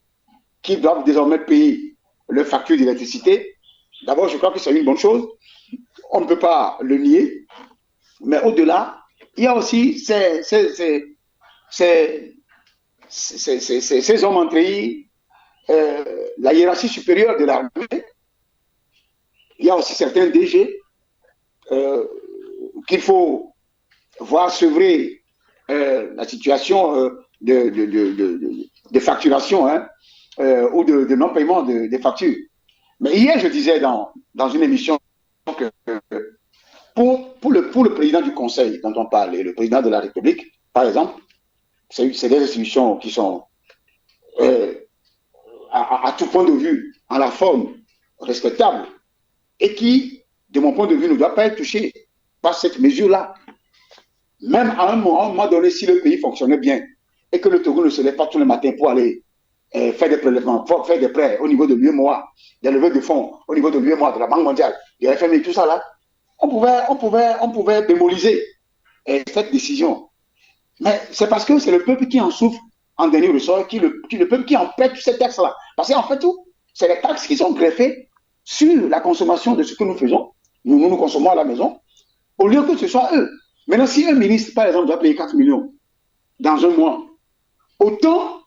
qui doivent désormais payer leurs factures d'électricité, d'abord, je crois que c'est une bonne chose. On ne peut pas le nier. Mais au-delà, il y a aussi ces hommes entrés, la hiérarchie supérieure de l'armée. Il y a aussi certains DG qu'il faut voir sevrer la situation de facturation ou de non-paiement des factures. Mais hier, je disais dans une émission que pour le président du Conseil, dont on parle, et le président de la République, par exemple, c'est des institutions qui sont à tout point de vue, en la forme, respectables, et qui, de mon point de vue, ne doivent pas être touchées par cette mesure-là. Même à un moment donné, si le pays fonctionnait bien, et que le Togo ne se lève pas tous les matins pour aller faire des prélèvements, pour faire des prêts au niveau de l'UEMOA, des levées de fonds au niveau de l'UEMOA, de la Banque mondiale, du FMI, tout ça là, on pouvait démoliser cette décision. Mais c'est parce que c'est le peuple qui en souffre en dernier ressort, le peuple qui en paie tous ces taxes-là. Parce qu'en fait, c'est les taxes qui sont greffées sur la consommation de ce que nous faisons. Nous consommons à la maison, au lieu que ce soit eux. Maintenant, si un ministre, par exemple, doit payer 4 millions dans un mois, autant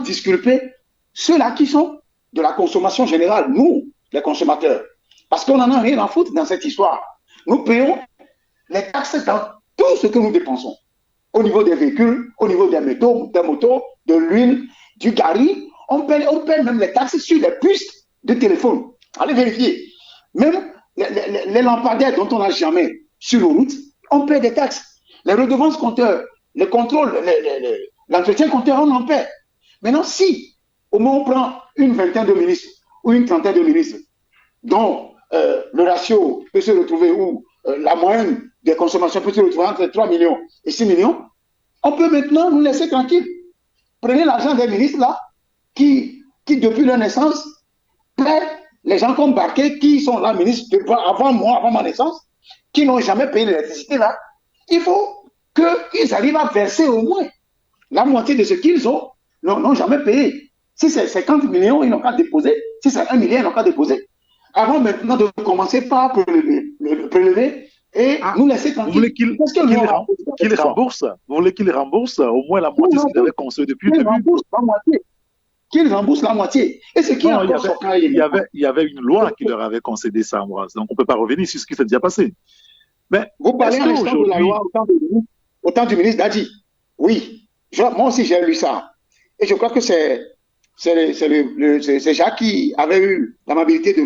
disculper ceux-là qui sont de la consommation générale, nous, les consommateurs. Parce qu'on n'en a rien à foutre dans cette histoire. Nous payons les taxes dans tout ce que nous dépensons. Au niveau des véhicules, au niveau des motos, de l'huile, du gari, on paie même les taxes sur les puces de téléphone. Allez vérifier. Même les lampadaires dont on n'a jamais sur nos routes, on paie des taxes. Les redevances compteurs, les contrôles, l'entretien compteur, on en paie. Maintenant, si au moins on prend une vingtaine de ministres ou une trentaine de ministres dont le ratio peut se retrouver ou la moyenne des consommations peut se retrouver entre 3 millions et 6 millions, on peut maintenant nous laisser tranquilles. Prenez l'argent des ministres là, qui depuis leur naissance, paient les gens comme Barquet, qui sont là, ministres avant moi, avant ma naissance, qui n'ont jamais payé l'électricité là. Il faut qu'ils arrivent à verser au moins la moitié de ce qu'ils n'ont jamais payé. Si c'est 50 millions, ils n'ont qu'à déposer. Si c'est 1 milliard, ils n'ont qu'à déposer. Avant maintenant de commencer par prélever et nous laisser tranquilles. Vous voulez qu'il rembourse? Vous voulez qu'il rembourse au moins la moitié de ce qu'il avait construit depuis le début? Qu'il rembourse la moitié. Et ce qui est encore choquant, il y avait une loi qui leur avait concédé ça, Ambroise. Donc on ne peut pas revenir sur ce qui s'est déjà passé. Mais vous parlez à l'instant de la loi au temps du ministre Dadi. Oui, moi aussi j'ai lu ça. Et je crois que c'est Jacques qui avait eu l'amabilité de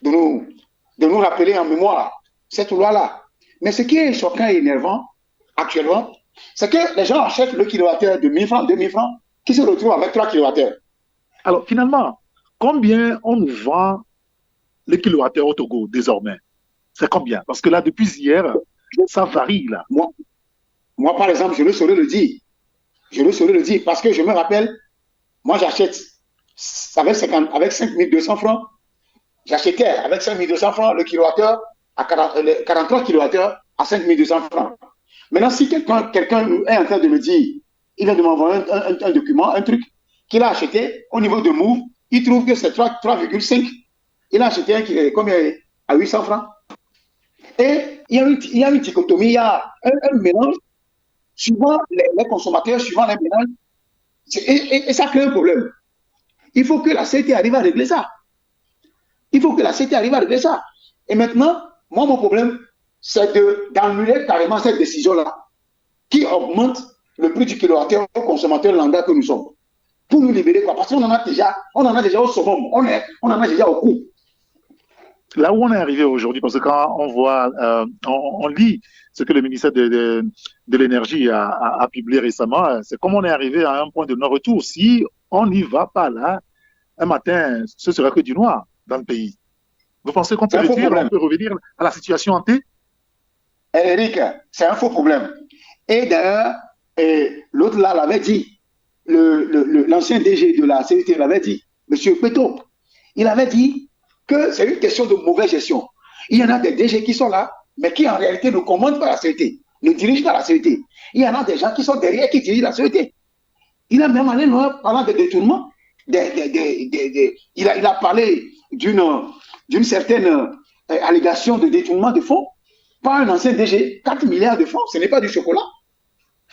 nous rappeler en mémoire cette loi-là. Mais ce qui est choquant et énervant actuellement, c'est que les gens achètent le kilowattheure de 1000 francs, 2000 francs, qui se retrouvent avec 3 kilowattheures. Alors finalement, combien on nous vend le kilowattheure au Togo désormais? C'est combien? Parce que là, depuis hier, ça varie là. Moi, par exemple, je le saurais le dire. Parce que je me rappelle, moi j'achète avec 5200 francs, j'achetais avec 5200 francs le kilowattheure à 43 kilowattheures à 5200 francs. Maintenant, si quelqu'un est en train de me dire, il vient de m'envoyer un document, un truc qu'il a acheté au niveau de Move, il trouve que c'est 3,5. Il a acheté un qui est combien? À 800 francs. Et il y a une dichotomie, il y a un mélange suivant les consommateurs, suivant les mélanges. Et ça crée un problème. Il faut que la CT arrive à régler ça. Et maintenant, moi, mon problème, c'est d'annuler carrément cette décision-là qui augmente le prix du kilowattheure aux consommateurs lambda que nous sommes. Pour nous libérer, quoi. Parce qu'on en a déjà au summum, on en a déjà au cou. Là où on est arrivé aujourd'hui, parce que quand on voit, on lit ce que le ministère de l'énergie a publié récemment, c'est comme on est arrivé à un point de non-retour. Si on n'y va pas là, un matin, ce sera que du noir dans le pays. Vous pensez qu'on peut revenir à la situation hantée? Eric, c'est un faux problème. Et d'ailleurs, l'autre là l'avait dit, l'ancien DG de la CET l'avait dit, M. Peto, il avait dit que c'est une question de mauvaise gestion. Il y en a des DG qui sont là, mais qui en réalité ne commandent pas la CET, ne dirigent pas la CET. Il y en a des gens qui sont derrière qui dirigent la CET. Il a même allé loin parlant de détournement. Il a parlé d'une certaine allégation de détournement de fonds par un ancien DG, 4 milliards de fonds, ce n'est pas du chocolat.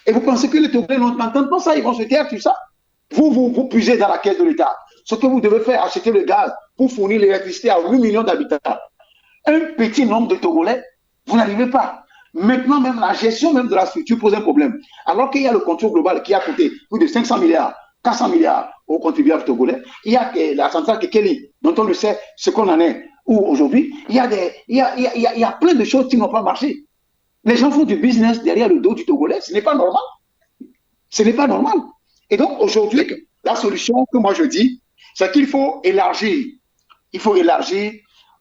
Et vous pensez que les Togolais n'entendent pas ça, ils vont se taire tout ça? Vous puisez dans la caisse de l'État. Ce que vous devez faire, acheter le gaz pour fournir l'électricité à 8 millions d'habitants. Un petit nombre de Togolais, vous n'arrivez pas. Maintenant, même la gestion même de la structure pose un problème. Alors qu'il y a le contrôle global qui a coûté plus de 500 milliards, 400 milliards aux contribuables togolais. Il y a la centrale Kekeli, dont on ne sait ce qu'on en est où aujourd'hui. Il y a plein de choses qui n'ont pas marché. Les gens font du business derrière le dos du Togolais. Ce n'est pas normal. Ce n'est pas normal. Et donc, aujourd'hui, la solution que moi je dis, c'est qu'il faut élargir. Il faut élargir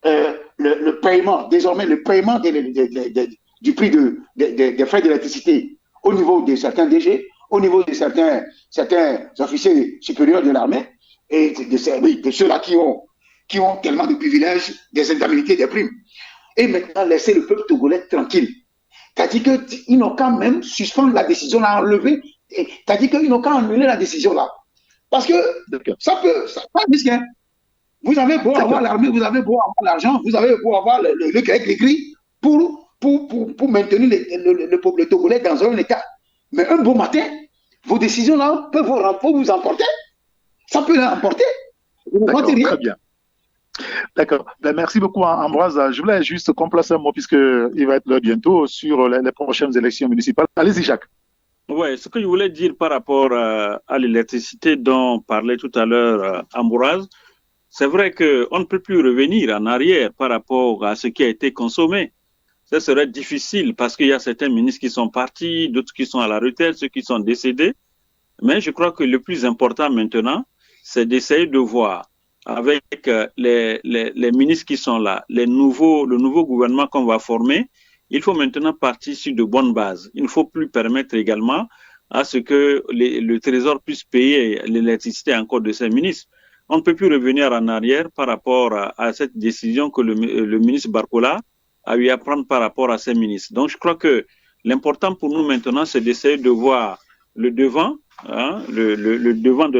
le paiement, désormais le paiement du prix des frais d'électricité au niveau de certains DG, au niveau de certains officiers supérieurs de l'armée et de ceux-là qui ont tellement de privilèges, des indemnités, des primes. Et maintenant, laisser le peuple togolais tranquille. C'est-à-dire qu'ils n'ont qu'à même suspendre la décision, la enlever. C'est-à-dire qu'ils n'ont qu'à annuler la décision là. Parce que ça risque. Vous avez beau avoir l'armée, vous avez beau avoir l'argent, vous avez beau avoir le grec écrit pour maintenir le Togolais dans un état. Mais un beau matin, vos décisions là peuvent vous emporter. Ça peut les emporter. Vous ne comptez rien. Très bien. D'accord. Ben, merci beaucoup, Ambroise. Je voulais juste complacer un mot, puisqu'il va être là bientôt, sur les prochaines élections municipales. Allez-y, Jacques. Oui, ce que je voulais dire par rapport à l'électricité dont parlait tout à l'heure Ambroise, c'est vrai qu'on ne peut plus revenir en arrière par rapport à ce qui a été consommé. Ça serait difficile parce qu'il y a certains ministres qui sont partis, d'autres qui sont à la retraite, ceux qui sont décédés. Mais je crois que le plus important maintenant, c'est d'essayer de voir avec les ministres qui sont là, le nouveau gouvernement qu'on va former. Il faut maintenant partir sur de bonnes bases. Il ne faut plus permettre également à ce que le Trésor puisse payer l'électricité encore de ses ministres. On ne peut plus revenir en arrière par rapport à cette décision que le ministre Barcola a eu à prendre par rapport à ses ministres. Donc, je crois que l'important pour nous maintenant, c'est d'essayer de voir le devant, le devant de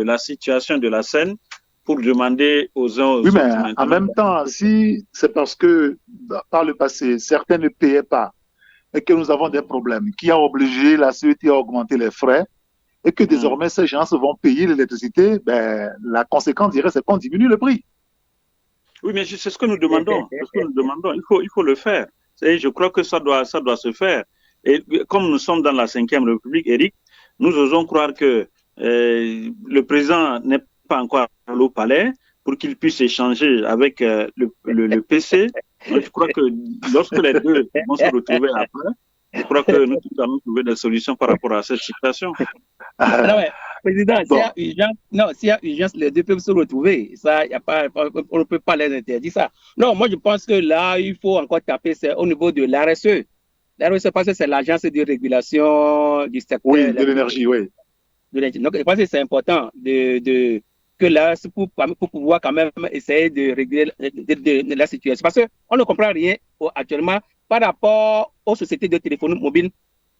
la situation de la scène pour demander aux uns aux autres. Oui, mais en même temps, si c'est parce que par le passé, certains ne payaient pas et que nous avons des problèmes qui ont obligé la CET à augmenter les frais et que désormais ces gens vont payer l'électricité, ben, la conséquence, je dirais, c'est qu'on diminue le prix. Oui, mais c'est ce que nous demandons. C'est ce que nous demandons. Il faut le faire. Et je crois que ça doit se faire. Et comme nous sommes dans la 5e République, Eric, nous osons croire que le président n'est pas encore au palais pour qu'il puisse échanger avec le PC. Donc, je crois que lorsque les deux vont se retrouver après, je crois que nous allons trouver des solutions par rapport à cette situation. Non, mais, président, s'il y a urgence, les deux peuvent se retrouver. Ça, y a pas, on ne peut pas les interdire ça. Non, moi, je pense que là, il faut encore taper au niveau de l'ARSE. L'ARSE, parce que c'est l'agence de régulation du secteur. Oui, de l'énergie, oui. Donc, je pense que c'est important que là, pour pouvoir quand même essayer de réguler la situation. Parce qu'on ne comprend rien actuellement par rapport aux sociétés de téléphonie mobile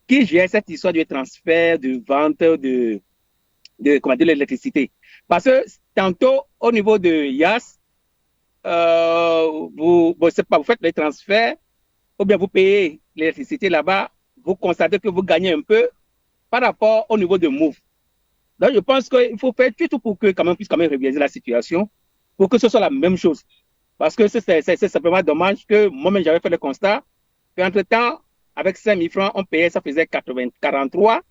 qui gèrent cette histoire de transfert, de vente de l'électricité. Parce que tantôt, au niveau de YAS, vous faites les transferts, ou bien vous payez l'électricité là-bas, vous constatez que vous gagnez un peu par rapport au niveau de Move. Donc, je pense qu'il faut faire tout pour que quand même puisse réviser la situation, pour que ce soit la même chose. Parce que c'est simplement dommage que moi-même, j'avais fait le constat qu'entre-temps, avec 5 000 francs, on payait, ça faisait 43.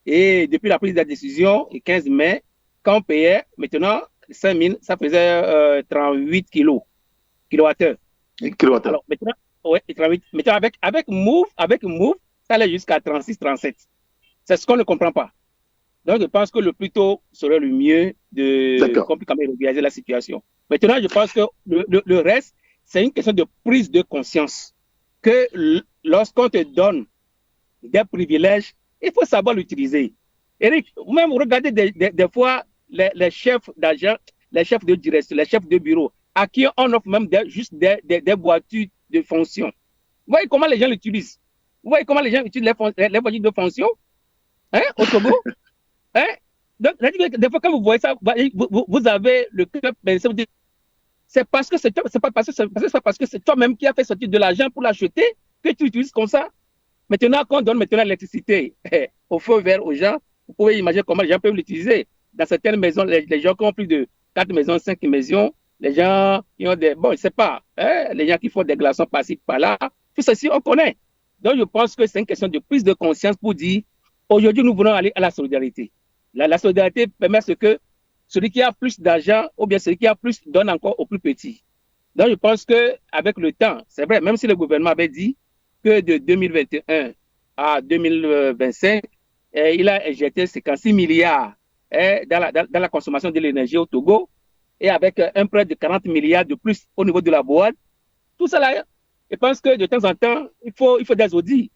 Et depuis la prise de la décision, le 15 mai, quand on payait, maintenant, 5 000, ça faisait 38 kilowattheures. Alors, maintenant, ouais, 38. Maintenant, avec Move, ça allait jusqu'à 36, 37. C'est ce qu'on ne comprend pas. Donc, je pense que le plus tôt serait le mieux qu'on puisse quand même régulariser la situation. Maintenant, je pense que le reste, c'est une question de prise de conscience. Que lorsqu'on te donne des privilèges, il faut savoir l'utiliser. Eric, vous-même, vous regardez des fois les chefs d'agents, les chefs de direction, les chefs de bureau, à qui on offre même juste des voitures de fonction. Vous voyez comment les gens l'utilisent? Vous voyez comment les gens utilisent les voitures de fonction? Hein, au Togo? Hein? Donc, des fois, quand vous voyez ça, vous avez le cœur pincé, vous dites, c'est parce que c'est toi-même qui as fait sortir de l'argent pour l'acheter que tu utilises comme ça. Maintenant, quand on donne l'électricité au feu vert aux gens, vous pouvez imaginer comment les gens peuvent l'utiliser. Dans certaines maisons, les gens qui ont plus de 4 maisons, 5 maisons, les gens qui ont des... Bon, je ne sais pas, les gens qui font des glaçons par-ci, par-là, tout ceci, on connaît. Donc, je pense que c'est une question de prise de conscience pour dire, aujourd'hui, nous voulons aller à la solidarité. La solidarité permet que celui qui a plus d'argent ou bien celui qui a plus donne encore aux plus petits. Donc, je pense qu'avec le temps, c'est vrai, même si le gouvernement avait dit que de 2021 à 2025, il a injecté 56 milliards dans la consommation de l'énergie au Togo et avec un prêt de 40 milliards de plus au niveau de la boîte. Tout ça là, je pense que de temps en temps, il faut des audits.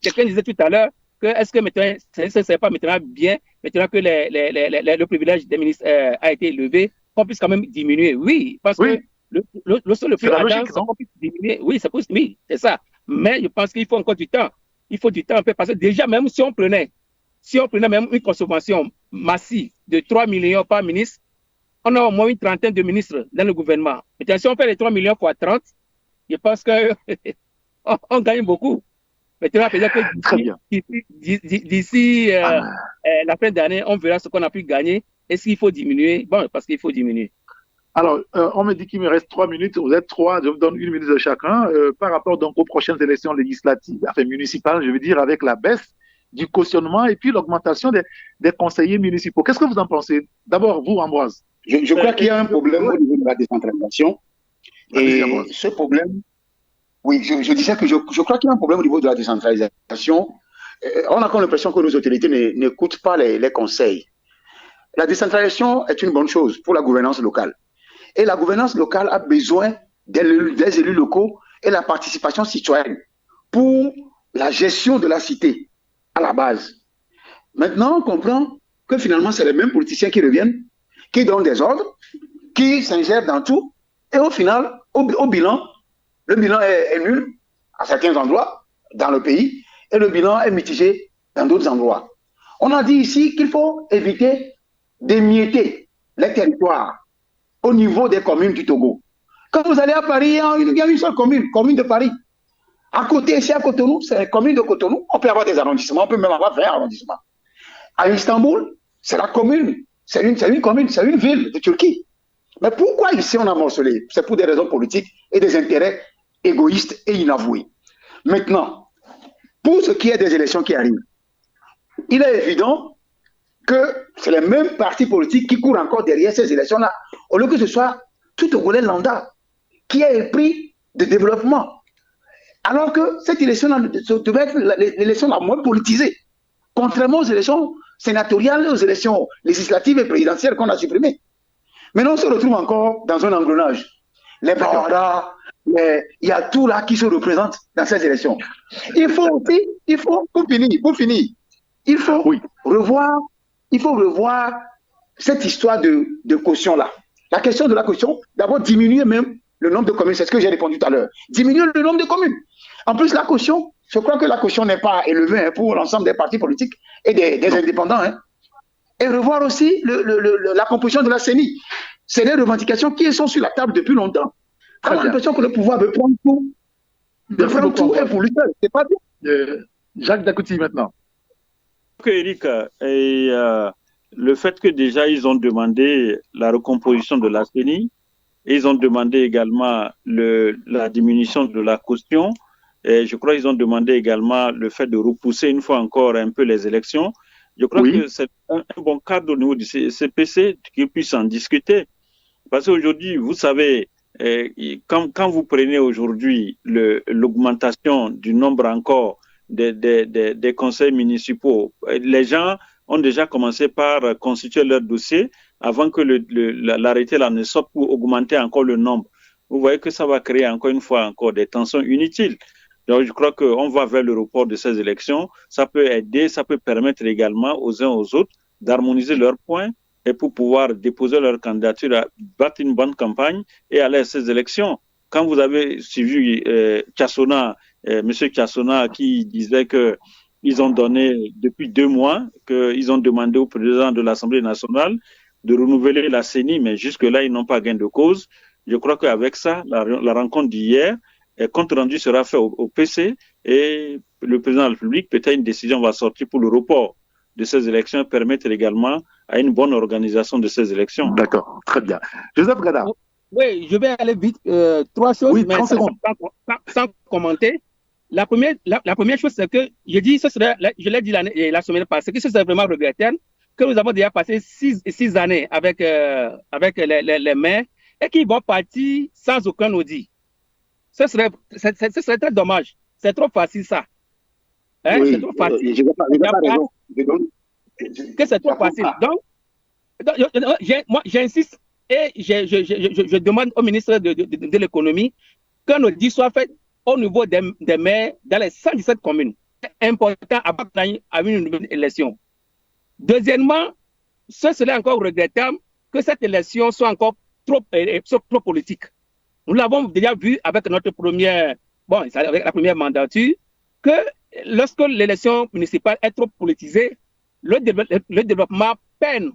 Quelqu'un disait tout à l'heure que est-ce que maintenant, ce n'est pas maintenant bien, maintenant que le privilège des ministres a été élevé, qu'on puisse quand même diminuer. Oui, parce que le plus ardent, c'est qu'on puisse diminuer. Oui, c'est ça. Mais je pense qu'il faut encore du temps. Il faut du temps un peu parce que déjà, même si on prenait même une consommation massive de 3 millions par ministre, on a au moins une trentaine de ministres dans le gouvernement. Maintenant, si on fait les 3 millions fois 30, je pense qu'on gagne beaucoup. Maintenant, peut-être que d'ici la fin d'année, on verra ce qu'on a pu gagner. Est-ce qu'il faut diminuer? Bon, parce qu'il faut diminuer. Alors, on me dit qu'il me reste 3 minutes. Vous êtes 3, je vous donne 1 minute de chacun. Par rapport donc aux prochaines élections législatives, enfin municipales, je veux dire, avec la baisse du cautionnement et puis l'augmentation des conseillers municipaux. Qu'est-ce que vous en pensez? D'abord, vous, Ambroise. Je crois qu'il y a un problème au niveau de la décentralisation. Et ce problème, oui, je disais que je crois qu'il y a un problème au niveau de la décentralisation. On a comme l'impression que nos autorités n'écoutent pas les conseils. La décentralisation est une bonne chose pour la gouvernance locale. Et la gouvernance locale a besoin des élus locaux et la participation citoyenne pour la gestion de la cité à la base. Maintenant, on comprend que finalement, c'est les mêmes politiciens qui reviennent, qui donnent des ordres, qui s'ingèrent dans tout. Et au final, au bilan, le bilan est nul à certains endroits dans le pays et le bilan est mitigé dans d'autres endroits. On a dit ici qu'il faut éviter d'émietter les territoires au niveau des communes du Togo. Quand vous allez à Paris, il y a une seule commune de Paris. À côté, ici à Cotonou, c'est la commune de Cotonou. On peut avoir des arrondissements, on peut même avoir 20 arrondissements. À Istanbul, c'est la commune. C'est une commune, c'est une ville de Turquie. Mais pourquoi ici on a morcelé? C'est pour des raisons politiques et des intérêts égoïstes et inavoués. Maintenant, pour ce qui est des élections qui arrivent, il est évident que c'est les mêmes partis politiques qui courent encore derrière ces élections-là, au lieu que ce soit tout Togolais lambda qui ait le prix de développement. Alors que cette élection-là devait être l'élection la moins politisée, contrairement aux élections sénatoriales, aux élections législatives et présidentielles qu'on a supprimées. Maintenant, on se retrouve encore dans un engrenage. Les barbares, il y a tout là qui se représente dans ces élections. Il faut pour finir, il faut revoir cette histoire de caution-là. La question de la caution, d'abord diminuer même le nombre de communes, c'est ce que j'ai répondu tout à l'heure. Diminuer le nombre de communes. En plus, la caution, je crois que la caution n'est pas élevée pour l'ensemble des partis politiques et des indépendants. Et revoir aussi la composition de la CENI. C'est des revendications qui sont sur la table depuis longtemps. On a l'impression que le pouvoir veut prendre tout. De prendre tout et pour lui seul. C'est pas bien. Jacques Dakouti maintenant. Eric, le fait que déjà ils ont demandé la recomposition de la CENI, et ils ont demandé également la diminution de la caution, et je crois qu'ils ont demandé également le fait de repousser une fois encore un peu les élections. Je crois que c'est un bon cadre au niveau du CPC qu'ils puissent en discuter. Parce qu'aujourd'hui, vous savez, quand vous prenez aujourd'hui l'augmentation du nombre encore des conseils municipaux, les gens ont déjà commencé par constituer leur dossier avant que l'arrêté là ne sorte pour augmenter encore le nombre. Vous voyez que ça va créer encore une fois des tensions inutiles. Donc je crois qu'on va vers le report de ces élections. Ça peut aider, ça peut permettre également aux uns aux autres d'harmoniser leurs points et pour pouvoir déposer leur candidature, à battre une bonne campagne et aller à ces élections. Quand vous avez suivi Tchassona, M. Tchassona qui disait que ils ont donné depuis 2 mois, qu'ils ont demandé au président de l'Assemblée nationale de renouveler la CENI, mais jusque-là, ils n'ont pas gain de cause. Je crois qu'avec ça, la rencontre d'hier, compte rendu sera fait au PC et le président de la République, peut-être une décision va sortir pour le report de ces élections et permettre également à une bonne organisation de ces élections. D'accord, très bien. Joseph Gada. Oui, je vais aller vite. 3 choses, mais sans commenter. La première chose, c'est que je l'ai dit la semaine passée, que ce serait vraiment regrettable que nous avons déjà passé 6 années avec les maires et qu'ils vont partir sans aucun audit. Ce serait très dommage. C'est trop facile, ça. Oui, c'est trop facile. Que c'est trop facile. Donc, moi, j'insiste et je demande au ministre de l'économie qu'un audit soit fait au niveau des maires dans les 117 communes. C'est important avant à une nouvelle élection. Deuxièmement, ce serait encore regrettable que cette élection soit encore trop politique. Nous l'avons déjà vu avec avec la première mandature, que lorsque l'élection municipale est trop politisée, le développement peine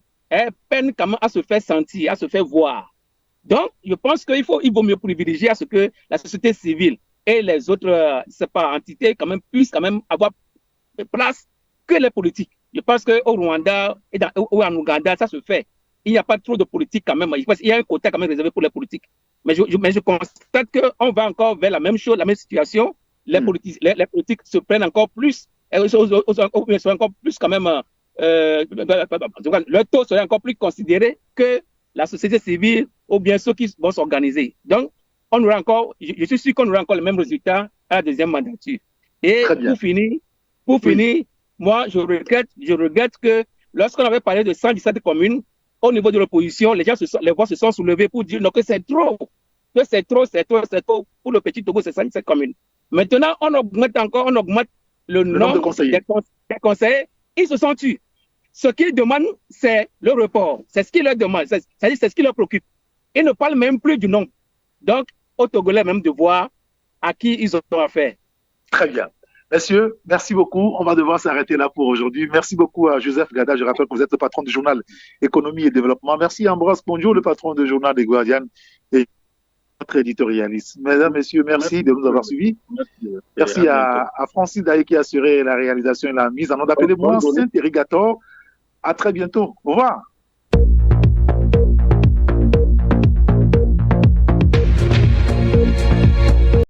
quand même à se faire sentir, à se faire voir. Donc, je pense qu'il vaut mieux privilégier à ce que la société civile et les autres entités puissent avoir place que les politiques. Je pense qu'au Rwanda ou en Ouganda, ça se fait. Il n'y a pas trop de politique quand même. Il y a un quota quand même réservé pour les politiques. Mais je constate qu'on va encore vers la même chose, la même situation. Les politiques se prennent encore plus, sont encore plus quand même, le taux serait encore plus considéré que la société civile ou bien ceux qui vont s'organiser. Donc, je suis sûr qu'on aura encore le même résultat à la deuxième mandature. Et pour finir, moi, je regrette que lorsqu'on avait parlé de 117 communes, au niveau de l'opposition, les voix se sont soulevées pour dire que c'est trop. Que c'est trop. Pour le petit Togo, c'est 117 communes. Maintenant, on augmente le nombre des conseillers. Ils se sont tués. Ce qu'ils demandent, c'est le report. C'est ce qu'ils leur demandent. C'est-à-dire, c'est ce qui leur préoccupe. Ils ne parlent même plus du nombre. Donc, aux Togolais même de voir à qui ils ont affaire. Très bien. Messieurs, merci beaucoup. On va devoir s'arrêter là pour aujourd'hui. Merci beaucoup à Joseph Gada. Je rappelle que vous êtes le patron du journal Économie et Développement. Merci à Ambroise Ponjo, le patron du journal des Guardian et notre éditorialiste. Mesdames, Messieurs, merci de nous avoir suivis. Merci à Francis Daï qui a assuré la réalisation et la mise en onde. Appelez-moi Saint-Irrigator. À très bientôt. Au revoir.